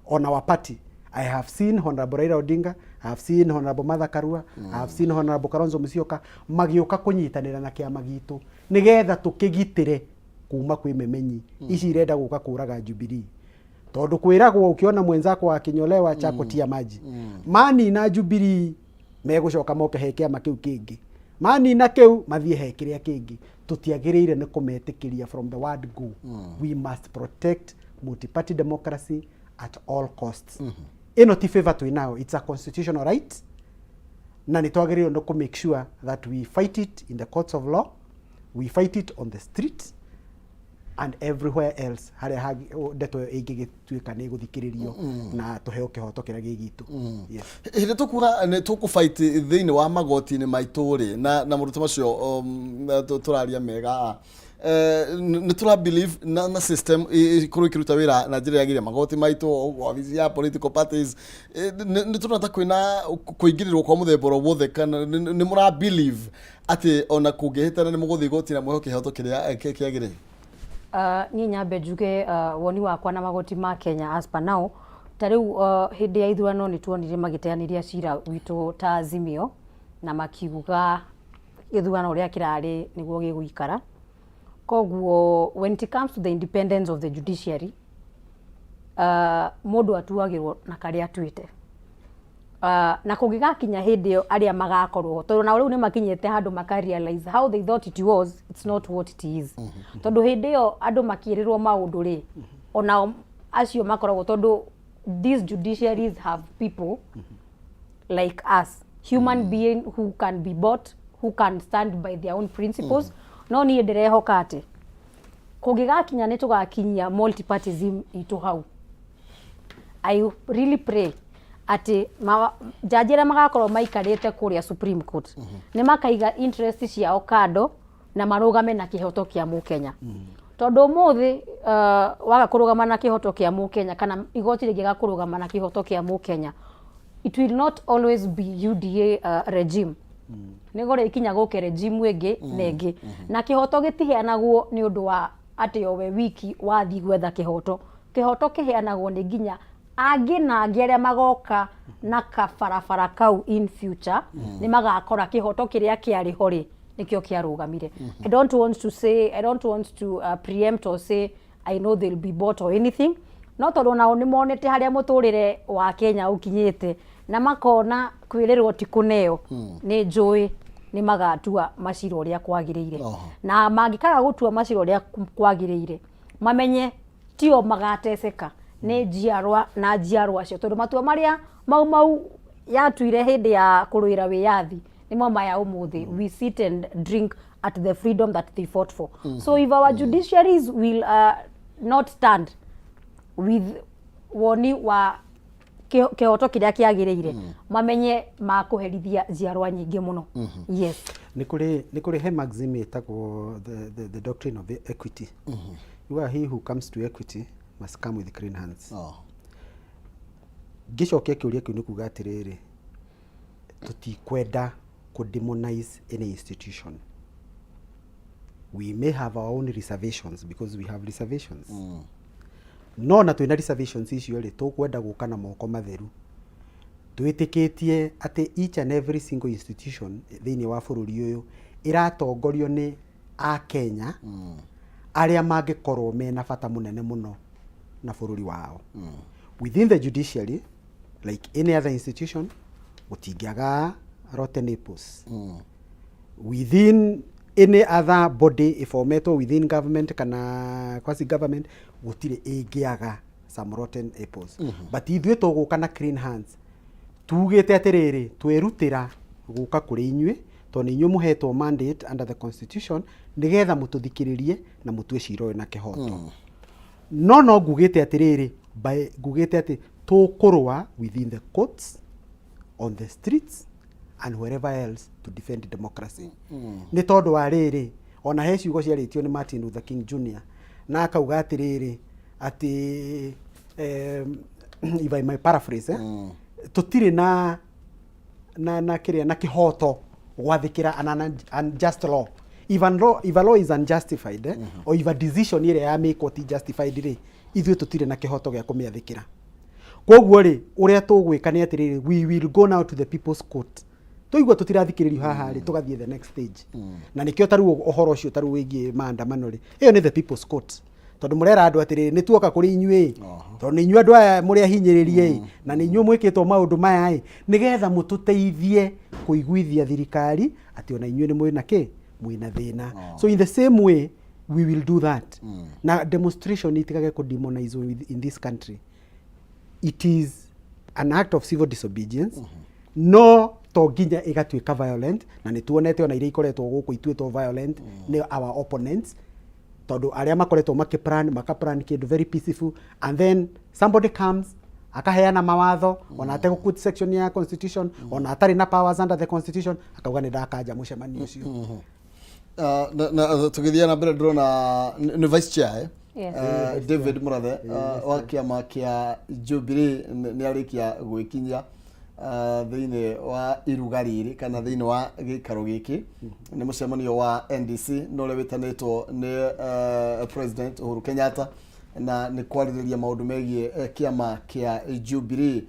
Speaker 2: on our party. I have seen Honorable Raila Odinga, I have seen Honorable Martha Karua, I have seen Honorable Kalonzo Musyoka magioka kunyitanira na kiama gitu nigetha tukigitire kuma kwi memenyi ici irenda guka kuraga Jubilee. Tondu kwiragwo ukiona mwenzako akinyolewa chako tia maji. Mani na Jubilee megucoka moke he kiama kiu kingi. Mani na kiu mathie he kiria kingi. Tutiagirire ni kumetikiria from the word go. We must protect multi-party democracy at all costs. Ino ti favor to now, it's a constitutional right. Na nitwagirire no make sure that we fight it in the courts of law, we fight it on the streets and everywhere else haria ndeto ingigituika ni guthikiririo na tuheo kihoto kiria gigitu. Yes.
Speaker 1: Hinde tukura ne tukufight thini wa magoti ni maituri na murutu macio turaria mega ni tura believe na system ikuru ikiruta wira na njira yagiria magoti maitu ofisi ya political parties ni turata kwina kuingirirwo kwa muthemboro wothe kana ni mura believe ati ona kungihitana ni muguthi goti na mweho kihoto kiria kiagire.
Speaker 3: Ni nyambe njuge woni wakwa na magoti ma Kenya as per now tariu hindi ya ithurano ni tuonire magiteaniria cira witu ta Azimio na makiuga ithurano ria kirari niguo giguikara. Koguo when it comes to the independence of the judiciary mundu atuagirwo na karia atuite na kungigakinya hindi yo aria magakorwo tondu na riu ni makinyete handu makarealize how they thought it was, it's not what it is. Tondu hindi yo andu makirirwo maundu ri ona acio makoragwo tondu these judiciaries have people like us, human being who can be bought, who can stand by their own principles. No ni ndirehoka ati kungigakinya ni tugakinyia multipartyism itu hau. I really pray ati jajira magakorwo maikarite kuria Supreme Court ni makaiga interest ciao kando na marugame na kihoto kia Mukenya. Tondu muthi waga kurugama na kihoto kia Mukenya kana igoti rigiga kurugama na kihoto kia Mukenya, it will not always be UDA regime. Nigore ikinya guke regime ege nege na kihoto gitiheanagwo ni undu wa ati owe wiki wathi gwetha kihoto kiheanagwo ni nginya angi na angi aria magoka na kabarabara kau in future ni magakora kihoto kiria kiari hori nikio kiarugamire. I don't want to preempt or say I know they'll be bought or anything. No tondu nao ni monete haria muturire wa Kenya ukinyite na makona kwirirwo ti kuneo ni njui ni magatua maciro ria kwagiriire. Na mangikaga gutua maciro ria kwagiriire mamenye tio magateseka ni njiarwa na njiarwa cio tondu matua maria mau yatuire hindi ya kuruira wiyathi ni mama ya umuthi. We sit and drink at the freedom that they fought for. So if our judiciaries will not stand with woni wa kihoto kiria kiagiriire mamenye makuherithia njiarwa nyingi muno. Yes,
Speaker 2: ni kuri he maxim etagwo the doctrine of equity. You are he who comes to equity must come with clean hands. Gicokia kiuria kiu ni kuga atiriri tutikwenda ku demonize any institution. We may have our own reservations because we have reservations. No na twina reservations icio ri tukwenda guka na moko matheru twitikitie ati each and every single institution thiini wa bururi uyu iratongorio ni a Kenya aria mangikorwo mena bata munene muno na bururi wao. Within the judiciary, like any other institution, gutingiaga rotten apples. Within any other body iformeto within government kana quasi government gutire ingiaga some rotten apples. But ithuĩ tuguka na clean hands tugite atiriri twirutira guka kuri inywe tondu inywe muhetwo mandate under the constitution nigetha mututhikiririe na mutue ciro na kihoto. No ngugite atiriri by ngugite ati tukurwa within the courts, on the streets and wherever else to defend democracy. Ni tondu wa riri ona he ciugo ciaritio ni Martin Luther King Jr. na akauga atiriri ati if I may paraphrase tutire na kiria na kihoto gwathikira an unjust law. If a law is unjustified or if a decision ire ya make what is justified ri ithuĩ tutire na kihoto gya kumiathikira. Koguo ri uria tugwika ni atiriri we will go now to the people's court. Tuigua tutirathikiririo haha ri tugathie the next stage. Na nikio taru uhoro ucio taru wingi maandamano ri iyo ni the people's court. Tondu murera andu atiriri ni tuoka kuri inyui tondu inyui andu aya muri ahinyiririe na ni inyui mwikitwo maundu maya nigetha mututeithie kuiguithia thirikari ati ona inyui ni mwina ki mwina thina. So in the same way we will do that. Na demonstration itikage ku demonize in this country. It is an act of civil disobedience. No to nginya igatuika violent na ni tuonete ona iria ikoretwo guku ituetwo violent ni our opponents. Tondu aria makoretwo makaplan kindu very peaceful and then somebody comes akaheana mawatho ona atego quote section ya constitution ona atari na powers under the constitution akauga ni ndakaja mucemanio ucio.
Speaker 1: Na tugithia na mbere ndrona ni vice chair David Murathe wa kiama kia Jubilee ni arikia gwikinya thiini wa iruga riri kana thiini wa gikaro giki ni mucemanio wa NDC no lewitanitwo ni President Uhuru Kenyatta na ni kwaririria maundu megie kiama kia Jubilee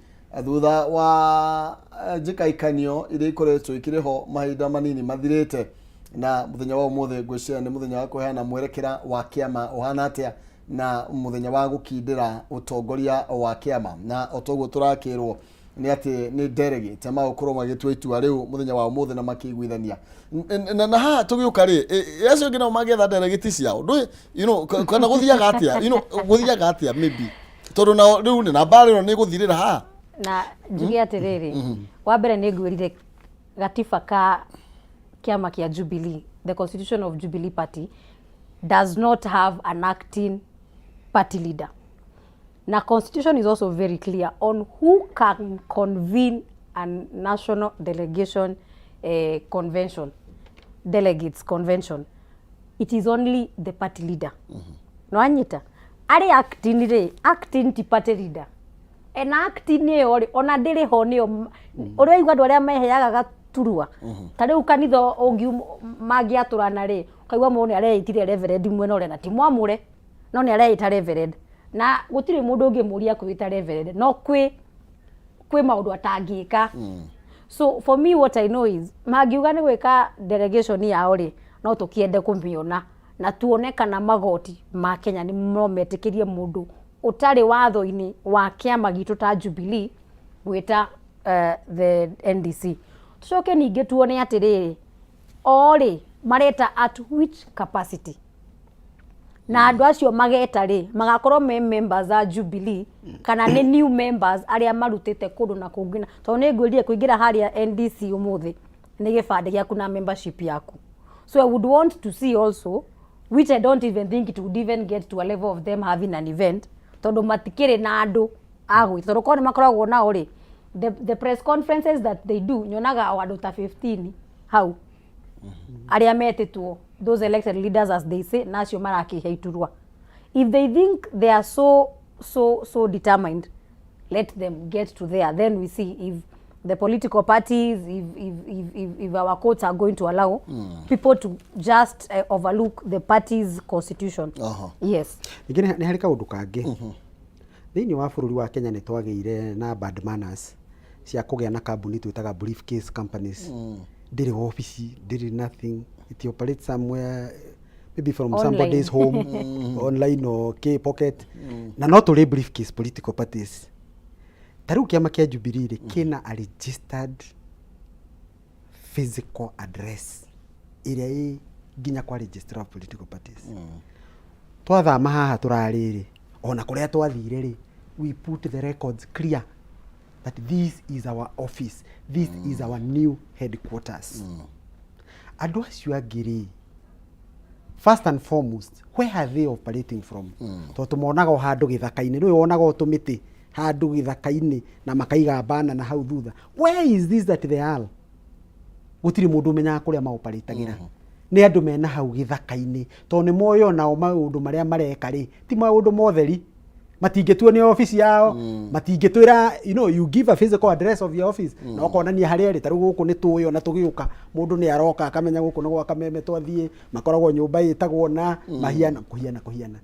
Speaker 1: thutha wa njikaikanio iria ikoretwo ikiriho mahinda manini mathirite na muthenya wa umuthe ngwicira ni muthenya wa kuheana mwerekera wa kiama uhana atia na muthenya wa gukindira utongoria wa kiama na otoguo turakirwo ni ati ni delegate ama ukorwo magitwa itua riu muthenya wa umuthe na makiguithania na ha tugiuka ri yacio ngina magetha delegate ciao kana guthiaga atia guthiaga atia maybe tondu na riu ni na mbari no ni guthirira ha
Speaker 3: na njugi atiriri wa mbere ni ngwirire gatiba ka kiama kia Jubilee, the constitution of Jubilee party does not have an acting party leader. Now constitution is also very clear on who can convene a national delegation convention, delegates convention. It is only the party leader. No anyita ari acting ti party leader en acting ni ori ona ndiri ho ni ori igwa andu aria meheaga turua tariu kanitha ungi magiaturana ri kaigwa mu ni areitire reverend mwena ore na ti mwamure no ni areita reverend na gutire mundu ungi muria kwita reverend no kwi maundu atangika. So for me what I know is magiuga ni gwika delegation yao ri no tukiende kumiona na tuone kana magoti ma Kenya ni mometikirie mundu utari watho-ini wa kiama gitu ta Jubilee gwita the NDC. Tucoke ninge tuone atiriri ori mareta at which capacity na andu acio mageta ri magakorwo members za Jubilee kana ni new members aria marutite kundu na kungina to ni ngwirire kuingira haria NDC umuthi ni gibande giaku na membership yaku. So I would want to see also, which I don't even think it would even get to a level of them having an event tondu matikire na andu agwi tondu kone makoragwo na ori the press conferences that they do nyonaga andu ta 15 how aria metitwo those elected leaders as they say nacio marakiheiturwa. If they think they are so determined, let them get to there, then we see if the political parties, if our courts are going to allow people to just overlook the party's constitution. Yes.
Speaker 2: Igine ni harika undu kangi thiini wa bururi wa Kenya ni twageire na bad manners cia kugia na kambuni twitaga briefcase companies. Ndiri office, ndiri nothing, it operates somewhere maybe from online. Somebody's home online or K pocket na not only briefcase political parties. Taru kiama kia Jubilee kina a registered physical address iria nginya kwa register of political parties. Twathama haha turariri ona kuria twathire ri we put the records clear that this is our office, this is our new headquarters. Andu acio agiri first and foremost where are they operating from? To tumonaga handu githaka-ini no wonaga otumiti handu githaka-ini na makaiga bana na hau thutha. Where is this that they are? Gutiri mundu menyaga kuria ma operatagira. nĩ andũ mena hau gĩthaka-inĩ tondũ nĩ moyo nao maũndũ marĩa mareka rĩ ti maũndũ motheri matingĩtuo nĩ office yao matingĩtwĩra you give a physical address of your office na ũkonania harĩa rĩ tarũ gũkũ nĩ tũyo na tũgĩũka mũndũ nĩ aroka akamenya gũkũ nĩ gwa Kameme twathiĩ makoragwo nyũmba ĩtagwo na kuhiana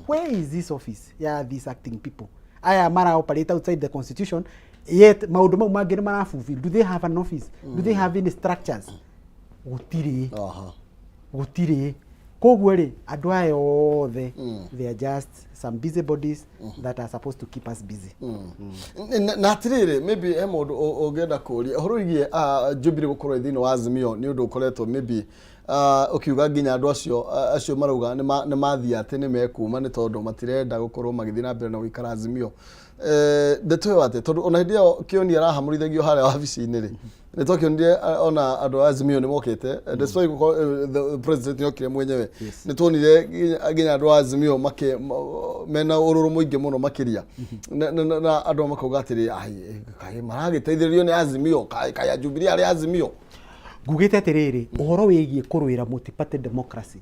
Speaker 2: where is this office these acting people aya mara operate outside the constitution yet maũndũ mau mangĩ nĩ marafulfill. Do they have an office? Do they have any structures? Gutiri koguo rĩ andũ aya othe they are just some busy bodies that are supposed to keep us busy.
Speaker 1: Na atirĩrĩ maybe he mũndũ ũngĩenda kũria ũhoro wĩgiĩ Jubilee gũkorwo thĩinĩ wa Azimio nĩ ũndũ ũkoretwo maybe ukiuga nginya andu acio marauga nĩ mathiĩ atĩ nĩ mekuma nĩ tondũ matirenda gũkorwo magĩthiĩ na mbere na gũikara Azimio. Ndeto ate tondũ ona hĩndĩ ĩyo Kĩoni arahamũrithagio harĩa wabici-inĩ rĩ nĩ tokionire ona andũ Azimio nĩ mokĩte despite the president yokire mwenyewe nĩ tuonire nginya andũ Azimio mena ũrũrũ mũingĩ mũno makĩria na andũ makauga atĩrĩ ai maragĩteithĩrĩrio nĩ Azimio kaya Jubilee arĩ Azimio.
Speaker 2: Ngugĩte atĩrĩrĩ ũhoro wĩgiĩ kũrũĩra multi-party democracy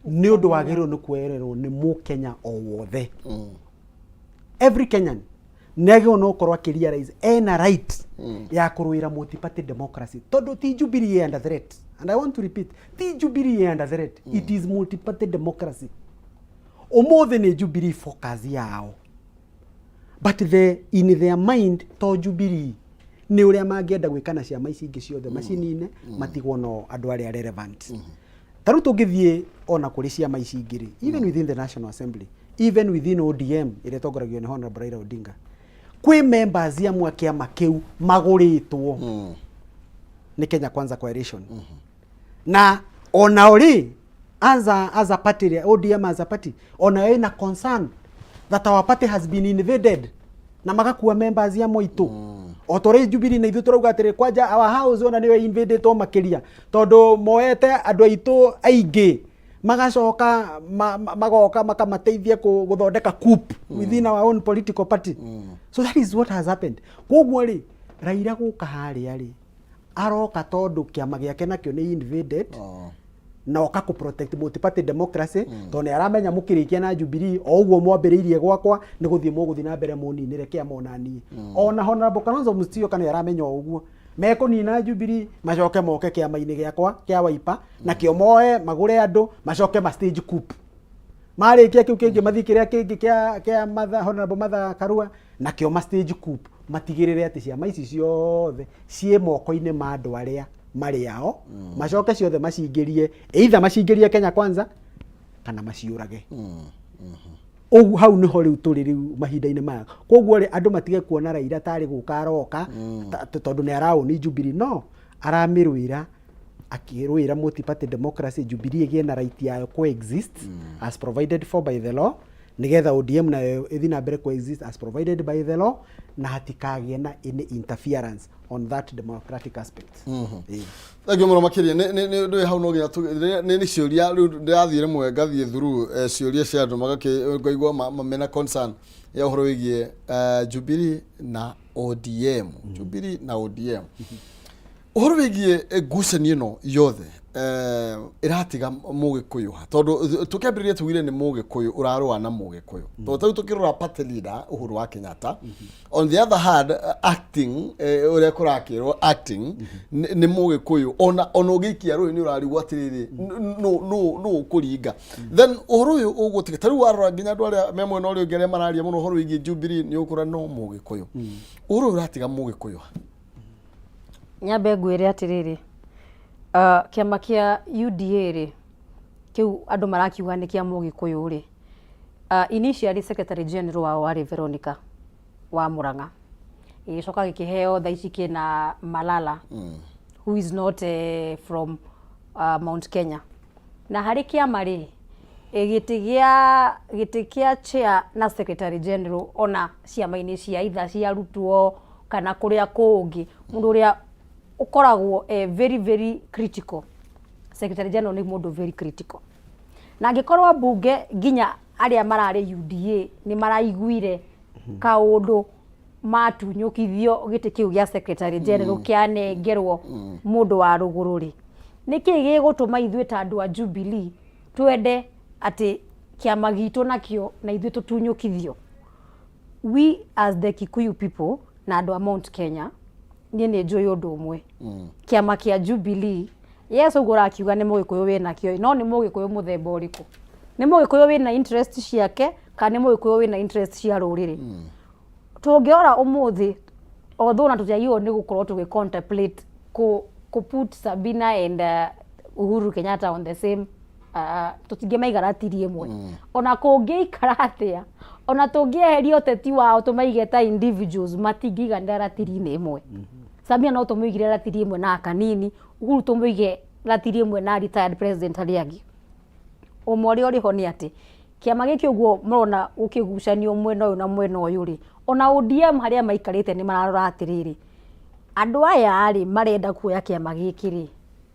Speaker 2: nĩ ũndũ wagĩrĩirwo nĩ kuoererwo nĩ Mũkenya o wothe. Every Kenyan nĩagĩrĩirwo no gũkorwo akĩrealize ena right ya kũrũĩra multi-party democracy tondũ ti Jubilee under threat, and I want to repeat ti Jubilee under threat, it is multi-party democracy. Ũmũthĩ nĩ Jubilee focus yao but in their mind to Jubilee nĩ ũrĩa mangĩenda gwĩkana ciama ici ingĩ ciothe macini-inĩ matigwo no andũ arĩa relevant. Tarũ tũngĩthiĩ ona kũrĩ ciama ici ingĩ rĩ even within the National Assembly, even within ODM ĩrĩa tongoragio nĩ Honorable Raila Odinga kwĩ members amwe kĩama kĩu magũrĩtwo nĩ Kenya Kwanza Coalition na ona ori as a party ODM as a party ona ina concern that our party has been invaded na magakuwa members amwe itu otore Jubilee na ithu turauga atĩrĩ kwanja our house ona nĩwe invaded to makiria tondu moete andũ aitũ aingĩ magacoka magoka makamateithia guthondeka coup within our own political party. So that is what has happened. Koguo ri Raila guka haria ri aroka tondu kiama giake nakio ni invaded na oka ku protect multi-party democracy tondu aramenya mukirikia na Jubilee o uguo mwambiriirie gwakwa ni guthie muguthi na mbere muninire kiama onani ona Honorable Kalonzo Musyoka kana aramenya o uguo mekunina Jubilee macoke moke kiama-ini giakwa kia Wiper na kio moe magure andu macoke ma stage coup marikia kiu kingi mathikiria kingi kia Honorable Martha Karua na kio ma stage coup matigirire ati ciama ici ciothe cie moko-ini ma andu aria mari yao macoke ciothe macingirie either macingirie Kenya Kwanza kana maciurage. Ogu hau niho riu turi riu mahinda-ini maya koguo ri andu matige kuona Raila tari guka aroka tondu ni arao ni Jubilee no aramirwira akirwira multi-party democracy Jubilee igie na right yayo coexist as provided for by the law nigetha ODM na ithi na mbere coexist as provided by the law na hatikagie na any interference on that democratic aspect.
Speaker 1: Thank you muno makiria ni hau no gina ni ciuria riu ndirathire mwe ngathie through ciuria cia andu magakigwa mamena concern ya uhoro wigie Jubilee na ODM Jubilee na ODM uhoro wigie ngucanio no yothe iratiga Mugikuyu tondu tukambiririe tugire ni Mugikuyu urarwa na Mugikuyu tondu tukirora party leader Uhuru wa Kenyatta on the other hand acting uria kurakirwo acting ni Mugikuyu ona ugikia rũĩ ni urarigwo atiriri no kuringa then uhoro uyu ugutika tari warora nginya andu aria memwe no ri ngere mararia muno uhoro wigi Jubilee ni ukura no Mugikuyu uhoro uratiga Mugikuyu
Speaker 3: nyambe ngwire atiriri kiama kia UDA ri kiu andu marakiuga ni kia Mugikuyu ri initially secretary general wao wari Veronica wa Murang'a icoka gikiheo thaici kina Malala who is not from Mount Kenya na hari kiama ri gitigia chair na secretary general ona ciama-ini cia itha cia rutwo kana kuria kungi mundu uria ukoragwo very very critical. Secretary general ni mundu very critical na ngikorwa bunge nginya aria marari UDA ni maraiguire kaundu matunyukithio giti kiu gia secretary general kianengerwo mundu wa rugururi niki gigutuma ithuĩ ta andũ a Jubilee twende ati kiama gitu nakio na ithuĩ tutunyukithio. We as the Kikuyu people na andũ a Mount Kenya nie nĩ njũĩ ũndũ ũmwe. Kiama kia Jubilee Yesu gura akiuga nĩ Mũgĩkũyũ wĩna kĩo, no nĩ Mũgĩkũyũ mũthemba ũrĩkũ? Nĩ Mũgĩkũyũ wĩna interest ciake kana nĩ Mũgĩkũyũ wĩna interest cia rũrĩrĩ? Tũngĩora ũmũthĩ although na tũtiagĩrĩirwo nĩ gũkorwo tũgĩ-contemplate ku put Sabina and Uhuru Kenyatta on the same tũtingĩmaiga ratiri ĩmwe. Ona kũngĩikara atĩa, ona tũngĩeheria ũteti wao tũmaige ta individuals matingĩiganĩra ratiri-inĩ ĩmwe. Sabina no tũmũigire ratiri ĩmwe na kanini, Uhuru tũmũige ratiri ĩmwe na retired president arĩa angĩ. Ũmwe ũrĩa ũrĩho nĩ atĩ kiama gĩkĩ ũguo mũrona ũkĩgucanio mwena ũyũ na mwena ũyũ rĩ, ona ODM harĩa maikarĩte nĩ mararora atĩrĩrĩ, andũ aya rĩ marenda kuoya kiama gĩkĩ rĩ,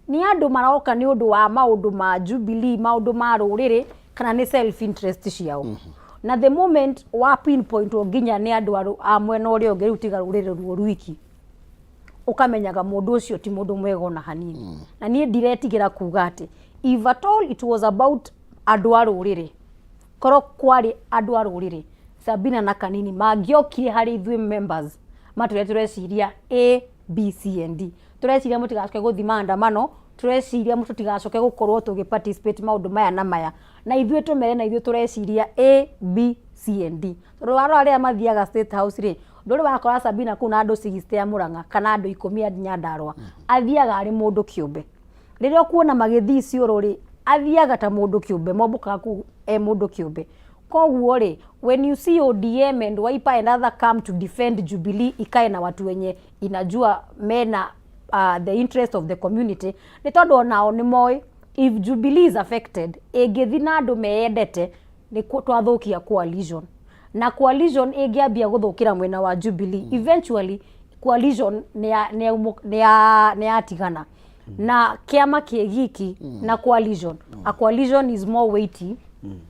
Speaker 3: nĩ andũ maroka nĩ ũndũ wa maũndũ ma Jubilee, maũndũ ma rũrĩrĩ kana nĩ self interest ciao. Na the moment wa pinpoint nginya nĩ andũ a mwena ũrĩa ũngĩ rĩu tiga rũrĩrĩ ruo rwiki, ukamenyaga mũndũ ũcio ti mũndũ mwega ona hanini. Na niĩ ndiretigĩra kuga atĩ if at all it was about andũ a rũrĩrĩ, korwo kwari andũ a rũrĩrĩ, Sabina na kanini mangiokire harĩ ithuĩ members matũrĩa tũreciria A, B, C and D. Tũreciria mũtigacoke gũthiĩ maandamano, tũreciria mũtigacoke gũkorwo tũgĩ-participate maũndũ maya na maya. Na ithuĩ tũmere na ithuĩ tũreciria A, B, C and D. Tondũ arĩa mathiaga State House rĩ, ndũrĩ wakora Sabina kuna andũ 60 ya Mũrang'a kana andũ 10 ya Nyandarua. Athiaga arĩ mũndũ kĩũmbe. Rĩrĩa ũkuona magĩthiĩ ciũrũ rĩ, athiaga ta mũndũ kĩũmbe, mombokaga ku mũndũ kĩũmbe. Koguo rĩ, when you see ODM and Wiper and other come to defend Jubilee, ikae na watu wenye inajua mena the interest of the community, nĩ tondũ onao nĩ moĩ if Jubilee is affected, ĩngĩthi na andũ meendete nĩ twathũkia coalition. Na coalition ĩngĩambia gũthũkĩra mwena wa Jubilee, eventually coalition nĩ yatigana. Na kiama kĩgiki na coalition, a coalition is more weighty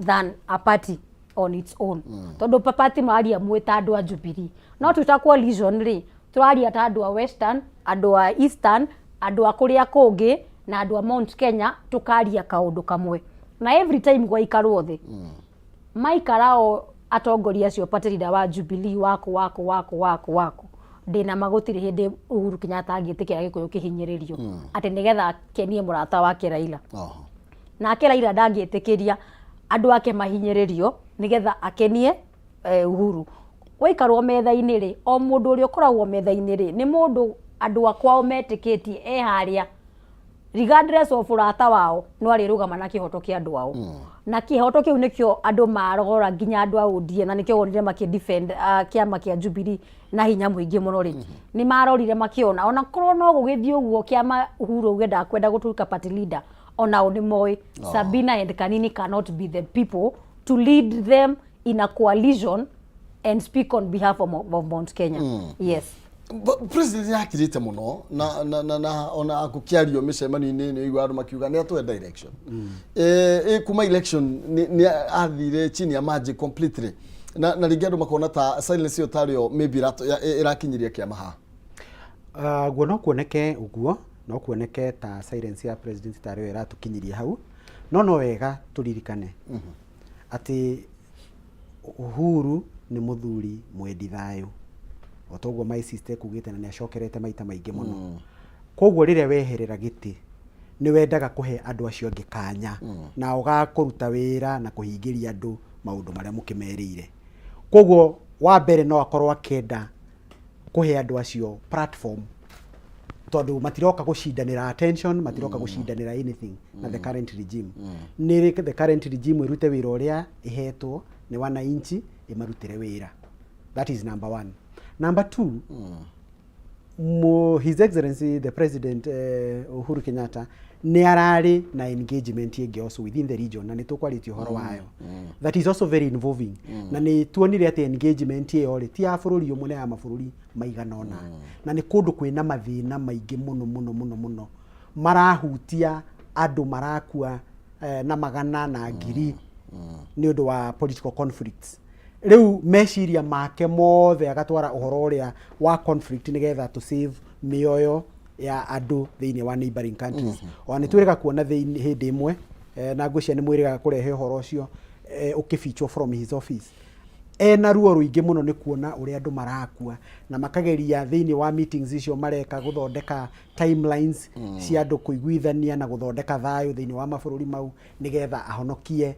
Speaker 3: than a party on its own. Tondũ party maria mweta andũ a Jubilee. No tuta coalition rĩ, tũraria ta andũ a Western, andũ a Eastern, andũ a kũrĩa kũngĩ na andũ a Mount Kenya tukaria kaũndũ kamwe. Na every time gwaikarwo thĩ, maikarao atongoria acio party leader wa Jubilee wako ndina magũtirĩ hĩndĩ Uhuru Kenyatta angĩtĩkĩra Gĩkũyũ kĩhinyĩrĩrio atĩ nĩgetha kenie mũrata wake Raila. Nake Raila ndangĩtĩkĩria andũ ake mahinyĩrĩrio nĩgetha akenie Uhuru. Waikarwo metha-inĩ rĩ, o mũndũ ũrĩa ũkoragwo metha-inĩ rĩ, nĩ mũndũ andũ akwao metĩkĩtie harĩa, regardless of ũrata wao, no arĩrũgama na kĩhoto kĩa andũ ao. Na kĩhoto kĩu nĩkĩo andũ marogora nginya andũ a ODM, na nĩkĩo wonire makĩ-defend kiama kĩa Jubilee na hinya mũingĩ mũno rĩ. Nĩ marorire makĩona ona korwo no gũgĩthiĩ ũguo kiama Uhuru ũgenda kwenda gũtuĩka party leader, onao nĩ moĩ Sabina and Kanini cannot be the people to lead them in a coalition and speak on behalf of Mount Kenya. Yes.
Speaker 1: President yakirite muno na ona gũkĩario mĩcemanio-inĩ nĩ igua andũ makiuga nĩ atwenda election. Kuma election ni athire chini ya maji completely. Na rĩngĩ andũ makona ta silence yo tario maybe irakinyiria kiama ha.
Speaker 2: Guo no kuoneke uguo, no kuoneke ta silence ya president tario iratukinyiria hau. No wega turirikane. Ati Uhuru ni muthuri mwendi thayo. Otoguo my sister kugite na niacokerete maita maingĩ mũno. Koguo rĩrĩa weherera gĩtĩ nĩ wendaga kũhe andũ acio angĩ kanya na ũgakũruta wĩra na kũhingĩria andũ maũndũ marĩa mũkĩmerĩire. Koguo wa mbere no akorwo akenda kũhe andũ acio platform, tondũ matiroka gũcindanĩra attention, matiroka gũcindanĩra anything na the current regime. Nĩ the current regime irute wĩra ũrĩa ihetwo nĩ wananchi imarutire wĩra. That is number one. Number two, His Excellency the President Uhuru Kenyatta nĩ ararĩ na engagement ĩngĩ also within the region, na nĩ tũkwarĩtie ũhoro wayo. That is also very involving. Na nĩ tuonire atĩ engagement ĩyo rĩ ti ya bũrũri ũmwe na ya mabũrũri maigana ũna. Na nĩ kũndũ kwĩna mathĩna maingĩ mũno marahutia andũ marakua na magana na ngiri nĩ ũndũ wa political conflicts. Rĩu meciria make mothe agatwara ũhoro ũrĩa wa conflict nĩgetha to save mĩoyo ya andu thiini wa neighboring countries ona twirega kuona thiini hindi imwe na ngwĩciria nĩ mwĩrĩga kũrehe ũhoro ũcio ũkĩbicwo from his office ena ruo rũingĩ mũno nĩ kuona ũrĩa andũ marakua na makageria thĩinĩ wa meetings icio mareka gũthondeka timelines cia andũ kũiguithania na gũthondeka thayũ thĩinĩ wa mabũrũri mau nĩgetha ahonokie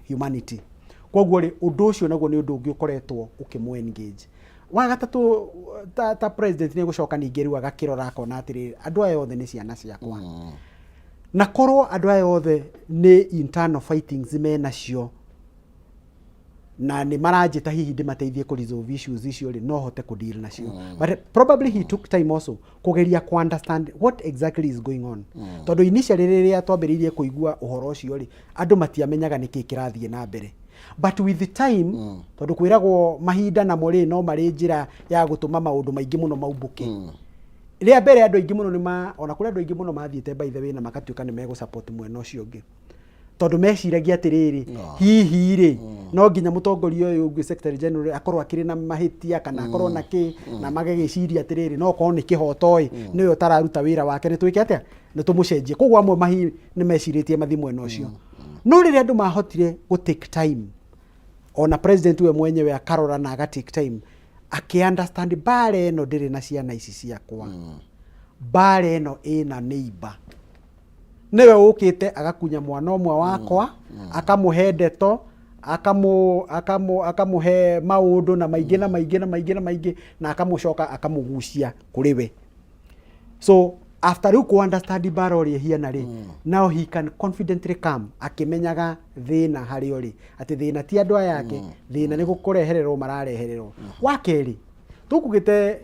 Speaker 2: humanity. Koguo rĩ ũndũ ũcio naguo nĩ ũndũ ũngĩ ũkoretwo ũkĩmũ engage. Wa gatatũ ta president nĩ gũcoka ningĩ rĩu agakĩrora akona atĩrĩrĩ andũ aya othe nĩ ciana ciakwa na korwo andũ aya othe nĩ internal fightings menacio na nĩ maranjĩta hihi ndĩmateithie kũ resolve issues icio rĩ no hote kũ deal nacio. But probably he took time also kũgeria ku understand what exactly is going on. Tondũ initially rĩrĩa twambĩrĩirie kũigua ũhoro ũcio rĩ andũ matiamenyaga nĩkĩ kĩrathiĩ na mbere. But with the time tondũ kwĩragwo mahinda na mũrĩ no marĩ njĩra ya gũtũma maũndũ maingĩ mũno maumbũke. Rĩa mbere andũ aingĩ mũno ona kũrĩa andũ aingĩ mũno mathiĩte by the way na magatuĩka nĩ megũ support mwena ũcio ũngĩ. Tondũ meciragia atĩrĩrĩ hihi rĩ no nginya mũtongoria ũyũ ũngĩ secretary general akorwo akĩrĩ na mahĩtia kana akorwo na kĩ na magegĩciria atĩrĩrĩ no korwo nĩ kĩhoto nĩwe ũtararuta wĩra wake nĩ twĩke atĩa nĩ tũmũcenjie. Koguo amwe mahi nĩ mecirĩtie mathi mwena ũcio. No rĩrĩa andũ mahotire gũ take time ona president we mwenyewe akarora na aga take time understand bare ĩno ndĩrĩ na ciana ici ciakwa bare ĩno ĩna neighbor niwe ũkĩte agakunya mwana ũmwe wakwa akamũhe ndeto akamuhe maũndũ na maingĩ na maingĩ na maingĩ na maingĩ na akamũcoka akamũgucia kũrĩ we. So after you understand bara ũrĩa hiana rĩ now he can confidently come akĩmenyaga thĩna harĩ ũrĩ atĩ thĩna ti andũ aya yake thĩna nĩ gũkũrehererwo mararehererwo. Wa kerĩ tũkugĩte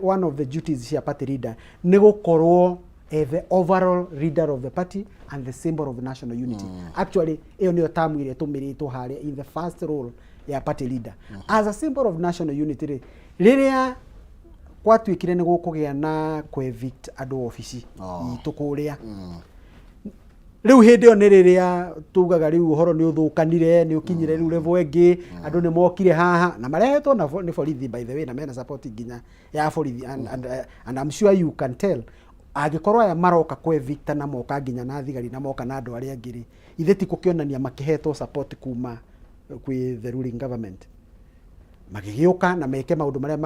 Speaker 2: one of the duties cia party leader nĩ gũkorwo the overall leader of the party and the symbol of the national unity. Actually ĩyo nĩyo term ĩrĩa tũmĩrĩtwo harĩa in the first role ya party leader as a symbol of national unity rĩrĩa kwatuĩkire nĩ gũkũgĩa na evict andũ ofici itũ kũrĩa rĩu hĩndĩ ĩyo nĩ rĩrĩa tugaga rĩu ũhoro nĩ ũthũkanire nĩ ũkinyire rĩu level ĩngĩ andũ nĩ mokire haha na marehetwo nĩ borithi by the way na mena support nginya ya borithi and I'm sure you can tell angĩkorwo aya maroka evict na moka nginya na thigari na moka na andũ arĩa angĩ rĩ ithe ti gũkĩonania makĩhetwo support kuma kwĩ the ruling government magĩgĩũka na meke maũndũ marĩa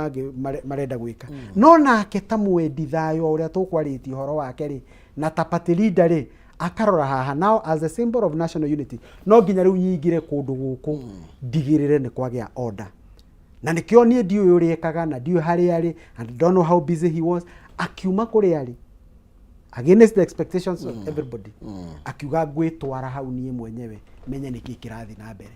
Speaker 2: marenda gwĩka. No nake ta mwendi thayũ ũrĩa tũkwarĩtie ũhoro wake rĩ na ta party leader rĩ akarora haha now as a symbol of national unity no nginya rĩu nyingire kũndũ gũkũ ndigĩrĩre nĩ kwagĩa order. Na nĩkĩo niĩ ndiũĩ ũrĩa ekaga na ndiũĩ harĩa arĩ and don't know how busy he was akiuma kũrĩa arĩ against the expectations of everybody akiuga gwĩtwara hau niĩ mwenyewe menye nĩkĩ kĩrathiĩ na mbere.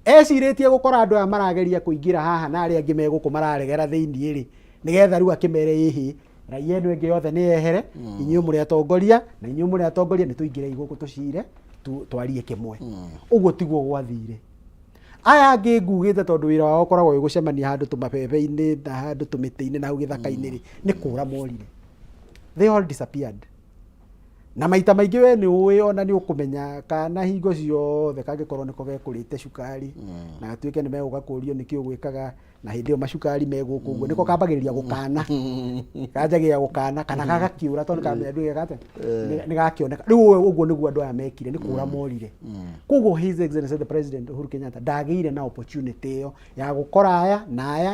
Speaker 2: Ecirĩtie gũkora andũ aya marageria kũingĩra haha na arĩa angĩ megũkũ mararegera thĩinĩ rĩ nĩgetha rĩu akĩmere ĩhĩ raia ĩno ĩngĩ yothe nĩ yehere inyuĩ mũrĩ atongoria na inyuĩ mũrĩ atongoria nĩ tũingĩre igũkũ tũcire twarie kĩmwe. Ũguo tiguo gwathire. Aya angĩ ngugĩte tondũ wĩra wao ũkoragwo gũcemania handũ tũmabebe-inĩ na handũ tũmĩtĩ-inĩ na hau gĩthaka-inĩ rĩ nĩ kũra morire. They all disappeared. Na maita maingĩ we nĩ ũĩ ona nĩ ũkũmenya kana hingo ciothe kangĩkorwo nĩko gekũrĩte cukari na gatuĩke nĩ megũka kũrio nĩkĩ ũgwĩkaga na hĩndĩ ĩyo macukari megũkũ ũguo nĩko kambagĩrĩria gũkana kanjagĩrĩria gũkana kana gagakĩũra tondũ kamenya ndũĩ gate nĩ gakĩoneka. Rĩu ũguo nĩguo andũ aya mekire nĩ kũra morire. Koguo His Excellency the President Uhuru Kenyatta ndagĩire na opportunity ĩyo ya gũkora aya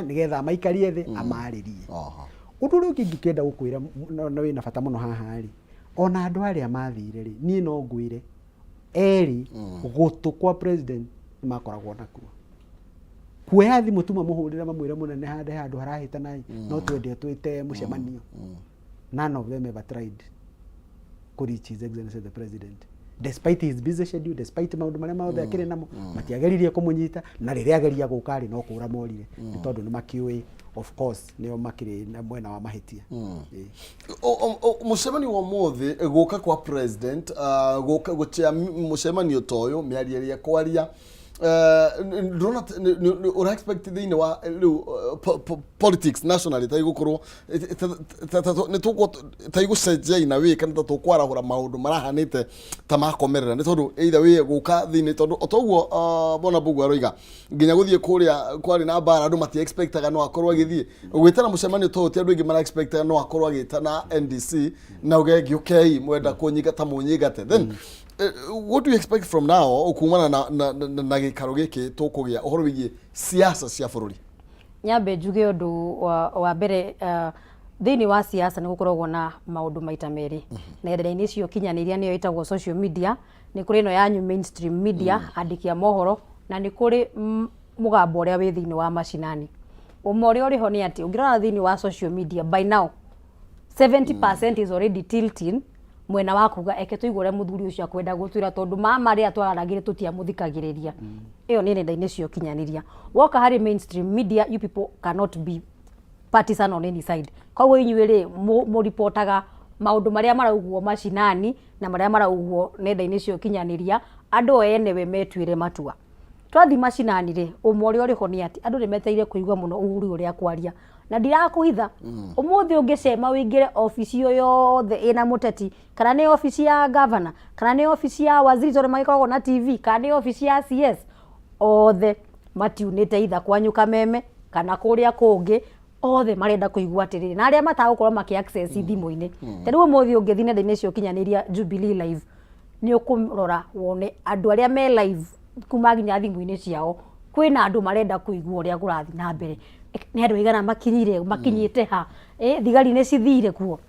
Speaker 2: nĩgetha maikarie thĩ amarĩrie. Ũndũ ũrĩa ũngĩ ingĩkenda gũkwĩra na wĩna bata mũno haha rĩ ona andũ arĩa mathire rĩ niĩ no ngwĩre erĩ gũtũ kwa president nĩ makoragwo nakuo. Kuoya thimũ tu mamũhũrĩre mamwĩre mũnene handũ harahĩtana no twende twĩte mũcemanio. None of them ever tried to reach His Excellency the President despite his busy schedule despite maũndũ marĩa mothe akĩrĩ namo matiageririe kũmũnyita na rĩrĩa ageria gũka rĩ no kũra morire nĩ tondũ nĩ makĩũĩ of course nĩo makĩrĩ na mwena wa mahĩtia.
Speaker 1: Mũcemanio wa mũthĩ gũka kwa president gũcia mũcemanio ta ũyũ mĩario ĩrĩa kwaria ndrona ura expect thini wa politics nationally ta igukorwo ne tuko ta igucenjia ina we kana ta tukwarahura maundu marahanite ta makomerera ni tondu either we guka thini tondu otoguo bona bugu aroiga nginya guthie kuria kwari na bara andu mati expectaga no akorwo agithie gwitana mucemanio to ti andu ingi mara expectaga no akorwo agitana NDC na ugegi okay mwenda kunyiga ta munyigate then what do you expect from now ukumana na gikaro giki tukugia uhoro wigie siasa cia bururi?
Speaker 3: Nyambe njuge undu wa mbere thini wa siasa ni gukoragwo na maundu maita meri nenda-ini cio kinyaniria niyo itagwo social media, ni kuri no yanyu mainstream media andiki a mohoro, na ni kuri mugambo uria wi thini wa mashinani. Umori uri ho ni ati ungirora thini wa social media by now 70% is already tilting mwena wa kuga eke tuigure muthuri ucio akwenda gutwira tondu mama ria twaragire tutia muthikagiriria iyo ni nenda-ini cio kinyaniria. Woka hari mainstream media, you people cannot be partisan on any side. Koguo inyuire mu reportaga maundu maria maraugwo mashinani na maria maraugwo nenda-ini cio kinyaniria, andu ene we metwire matua. Twathi mashinani ri umori uri ho ni ati andu ni meteire kuigwa muno uhuru uria kwaria na ndirakuhitha umuthi ungicema wingire ofisi yo yothe ina muteti, kana ni ofisi ya governor, kana ni ofisi ya waziri zore magikoragwo na TV, kana ni ofisi ya CS, othe matiunite itha kwanyu Kameme kana kuria kungi, othe marenda kuigwa atiriri na aria matagukorwo maki access thimu-ini. Teriu umuthi ungithi nenda-ini cio kinyaniria Jubilee live ni ukurora wone andu aria me live kuma nginya thimu-ini ciao kwina andu marenda kuigwa uria kurathi na mbere, ni andu igana makinyite ha thigari ni cithire kuo.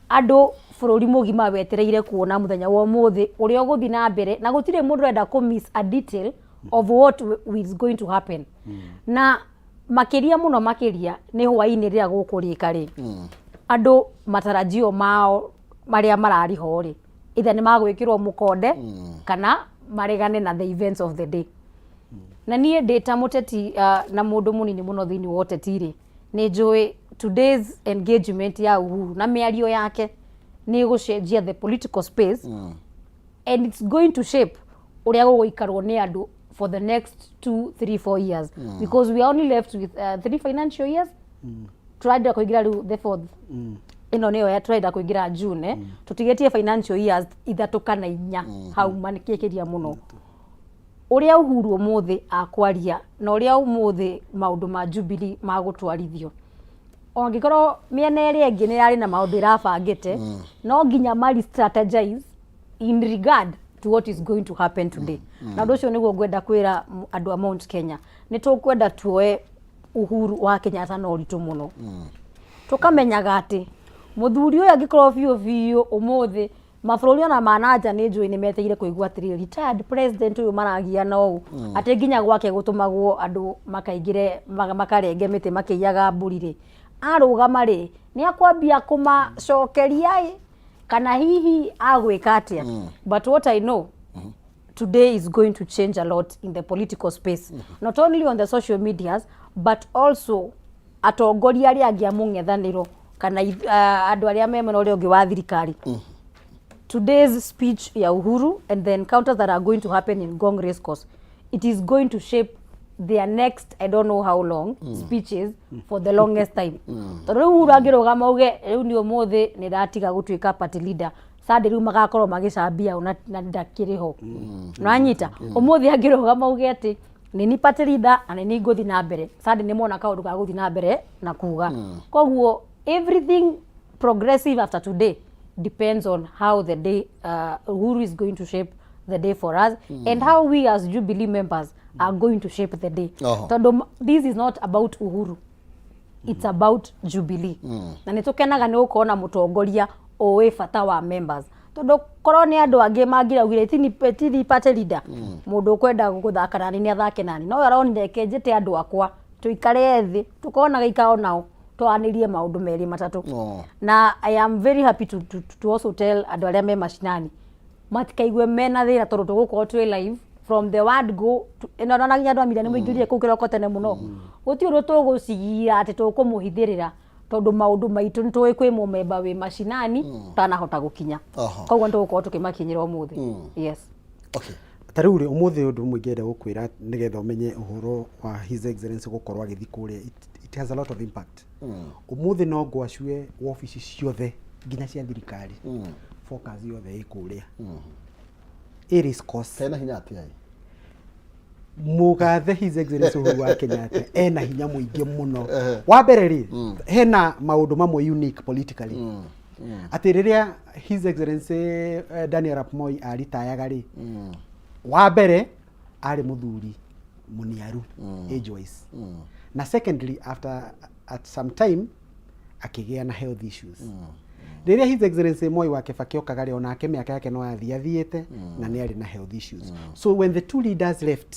Speaker 3: Andu bururi mugima wetereire kuona muthenya wa umuthi uria uguthi na mbere na gutire mundu renda ku miss a detail of what is going to happen. Na makiria muno makiria ni hwaini ria gukurika ri andu matarajio mao maria marari ho ri itha ni magwikirwo mukonde kana maregane na the events of the day. Na nie data muteti na mundu munini muno thini wa uteti ri ni njui today's engagement ya Uhuru na miario yake ni gucenjia the political space and it's going to shape uria guikarwo ni andu for the next 2, 3, 4 years because we are only left with 3 financial years. Tried kuigira the 4th ino niyo ya tried kuigira June tutigetie financial years ithatu kana inya hau manikikiria muno uria Uhuru umuthi akwaria na uria umuthi maundu ma Jubilee magutwarithio ongikorwo miene iri ingi ni yari na maundu irabangite no nginya mari strategize in regard to what is going to happen today. Na ndu ucio niguo ngwenda kwira andu a Mount Kenya ni tukwenda tuoe Uhuru wa Kenyatta no ritu muno tukamenyaga ati muthuri uyu angikorwo biu umuthi mabũrũri ona manaja ni njui ni meteire kuigwa atiri retired president uyu maragia no ati nginya gwake gutumagwo andu makaingire makarenge miti makiyaga mburi ri arugama ri ni akwambia kumacokeria kana hihi agwika atia. But what I know today is going to change a lot in the political space, not only on the social medias but also atongoria aria angia mung'ethaniro kana andu aria memena uria ungi wa thirikari. Today's speech ya Uhuru and the encounters that are going to happen in Ngong Race Course, it is going to shape their next I don't know how long speeches for the longest time. Tondu Uhuru angirugama uge riu ni umuthi ni ndatiga gutuika party leader sade riu magakorwo magicambia na ndakiriho nwanyita umuthi angirugama uge ati ni party leader na ni nguthi na mbere sade ni mona kaundu ka guthi na mbere na kuga koguo everything progressive after today depends on how the day Uhuru is going to shape the day for us and how we as Jubilee members are going to shape the day. This is not about Uhuru, it's about Jubilee. Na nitukenaga ni ukona mutongoria owe fata wa members tondu korwo ni andu angi mangiraugire tini party leader mundu kwenda guthaka nani ni athake nani no aronire kenjete andu akwa tuikare thi tukona gaikao nao twanirie maundu meri matatu. Na I am very happy to also tell andu aria me mashinani matikaigwe mena thira tondu tugukorwo twi live from the word go ino na nginya andu amira ni muingirie ku kiroko tene muno guti uru tugucigira ati tukumuhithirira tondu maundu maitu ntui kwi mumemba wi mashinani tanahota gukinya koguo ntugukorwo tukimakinyira umuthi. Yes.
Speaker 1: Okay.
Speaker 2: taruri umuthi undu mwingenda gukwira nigetha umenye uhoro wa his excellency gukorwa githi kuria it has a lot of impact. Umuthi no gwacue office ciothe nginya cia thirikari focus yothe ikuria it is cost
Speaker 1: tena hinya atia
Speaker 2: mugathe his excellency Uhuru wa Kenyatta ena hinya muingi muno wa mbere ri hena maundu mamwe unique politically ati riria his excellency Daniel Arap Moi aritayaga ri wa mbere ari muthuri muniaru age wise na secondly after at some time akigea na health issues riria his excellency Moi wa Kibaki okagari ona ake miaka yake no athiathiete na ni ari na health issues so when the two leaders left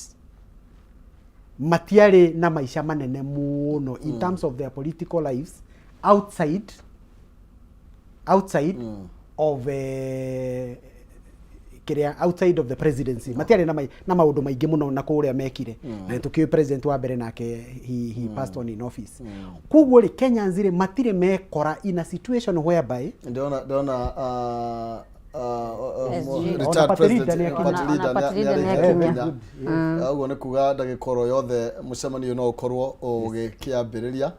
Speaker 2: matiare na maisha manene muno in terms of their political lives outside of outside of the presidency matiare na maundu maingi muno na kuria mekire na tukio president wa mbere nake he passed on in office kuguo ri Kenyans ri matire mekora in a situation whereby
Speaker 1: retired president agwo ne kuga ndagikoro yothe mucemanio no ukorwo ugikiambiriria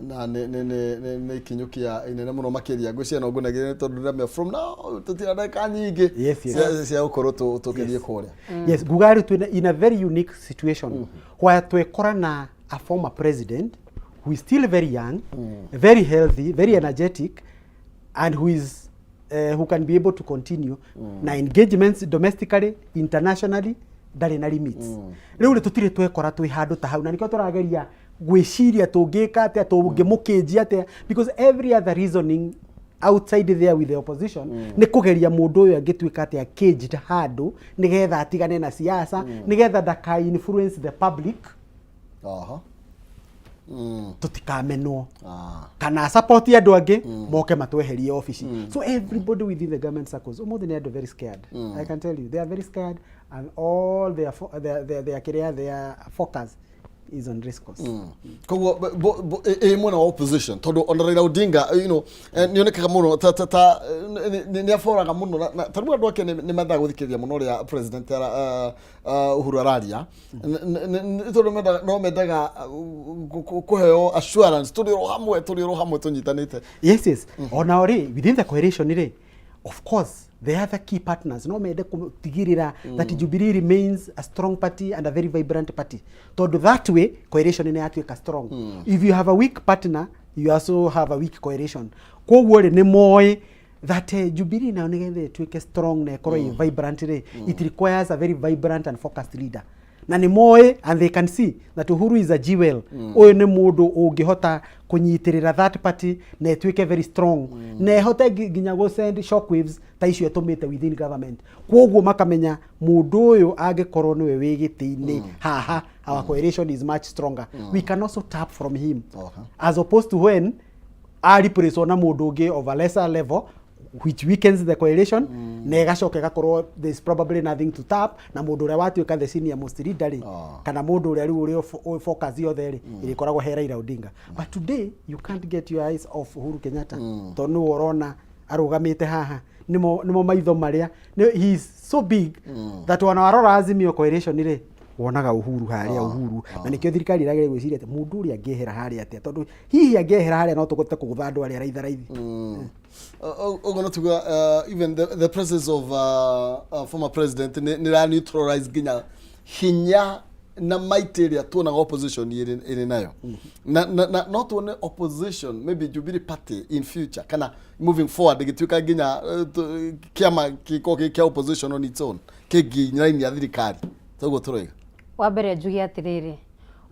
Speaker 1: na ne kinyukia inene muno makiria ngwiciria no ngunagire tondu ndamya from now tutira ndaka nyingi cia ukorwo tukirie kuria
Speaker 2: yes gugari tu in a very unique situation where twekora na a former president who is still very young very healthy very energetic and who can be able to continue na engagements domestically internationally ndari na limits riu tutire twekora twi handu ta hau na nikyo turageria gwiciria tungika atia tungimukijia atia because every other reasoning outside there with the opposition ni kugeria mundu uyu angituika atia caged handu nigetha atigane na siasa nigetha ndaka influence the public tutikamenwo kana support andu angi moke matweherie office so everybody within the government circles almost they are very scared I can tell you they are very scared and all their focus is on risk cost
Speaker 1: koguo mwana wa opposition tondu on Raila Odinga nionekaga muno ni aforaga muno na tarua andu ake ni mathaa guthikiria muno ria president Uhuru araria tondu no mendaga kuheo assurance tuliro hamwe tunyitanite
Speaker 2: yes ona ori within the coalition ri of course the other key partners no mede kutigirira that Jubilee remains a strong party and a very vibrant party tondu that way coalition ni atuika strong if you have a weak partner you also have a weak coalition koguo ri ni moy that Jubilee now nigethe tuike strong na ekoro vibrant ri it requires a very vibrant and focused leader na ni moy and they can see that Uhuru is a jewel oyo ni mundu ungihota kunyitirira that party na etuike very strong na ehote ginya go send shockwaves ta icio etumite within government koguo makamenya mundu uyu angikorwo niwe wigitiini haha our coalition is much stronger we can also tap from him as opposed to when ari replace na mundu ungi of a lesser level which weakens the coalition na igacoka gakorwo there is probably nothing to tap na mundu uria watuika the senior most leader kana mundu uria riu uri focus yothe ri irikoragwo he Raila Odinga but today you can't get your eyes off Uhuru Kenyatta tondu urona arugamite haha nimo maitho maria he is so big that wana warora Azimio coalition ri wonaga Uhuru haria Uhuru na nikio thirikari iragire gwiciria ati mundu uria angehera haria atia tondu hihi angehera haria no tugote kugutha andu aria raithi
Speaker 1: ogona tuga even the presence of former president ni neutralize ginya hinya na maiteria tuona opposition iri nayo na not one opposition maybe Jubilee party in future kana moving forward gituika ginya kiama kia opposition on its own kiginya ya thirikari togo turoiga
Speaker 3: wa mbere njugi atiriri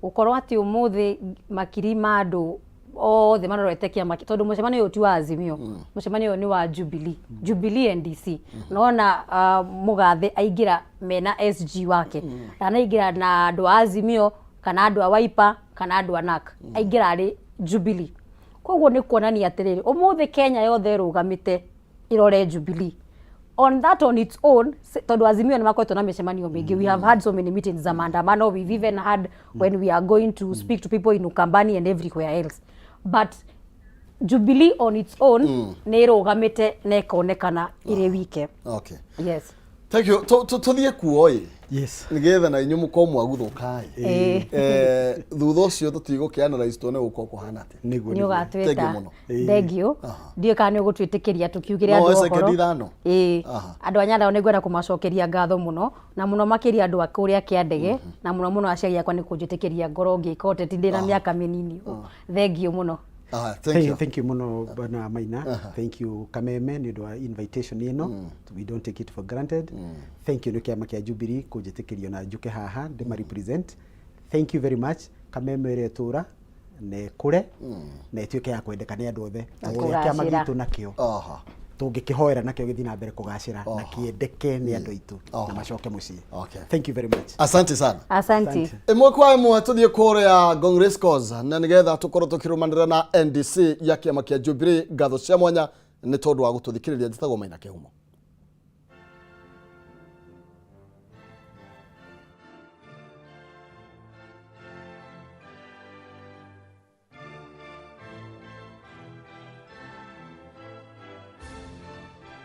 Speaker 3: ukorwo ati umuthi makiri mandu othe marorete kiama tondu mucemanio uti wa Azimio mucemanio ni wa Jubilee NDC nona mugathe aingira mena SG wake anaingira na andu a Azimio kana andu a Wiper kana andu a NARC aingira ari Jubilee koguo ni kuonania atiriri umuthi Kenya yothe rugamite irore Jubilee on that on its own tondu Azimio ni makoto na micemanio mingi we have had so many meetings za maandamano we've even had when we are going to speak to people in Ukambani and everywhere else but Jubilee on its own ni rugamite na ikaonekana ire wike
Speaker 1: okay
Speaker 3: yes
Speaker 1: Thank you. Tuthie kuoi.
Speaker 2: Yes.
Speaker 1: Nigetha na inyu mukomwa guthukai. Thutha ucio tutigokiana na istone guko kuhana ati.
Speaker 2: Niguo.
Speaker 3: Nĩ ũgatwĩta.
Speaker 1: Thengiũ mũno.
Speaker 3: Thengio. Ndiũ kana nĩ ũgũtwĩtĩkĩria tũkiugĩre andũ
Speaker 1: No,
Speaker 3: ũhoro.
Speaker 1: second ithano.
Speaker 3: Andũ a Nyandarua nĩ ngwenda kũmacokeria ngatho mũno na mũno makĩria andũ a kũrĩa kĩa ndege na mũno mũno aciari akwa nĩ kũnjĩtĩkĩria ngoro ngĩka ũteti ndĩna mĩaka mĩnini. Thengio mũno.
Speaker 2: Thank you muno bana Maina. Thank you Kameme ni ndo invitation ino. We don't take it for granted. Thank you kiama kia Jubilee kunjitikirio na njuke haha ndima represent. Thank you very much Kameme retura ne kure na ituike ya kwendeka ni andu othe. Kiama gitu nakio. Tungikihoera nakio githi na mbere kugacira na kiendeke ni andu itu na macoke mucii. Thank you very much.
Speaker 1: Asante sana.
Speaker 3: Asante.
Speaker 1: Imwe kwa imwe tuthie kuria Congress cause na nigetha tukorwo tukirumanira na NDC ya kiama kia Jubilee ngatho cia mwanya ni tondu wa gututhikiriria njitagwo Maina Kihumo.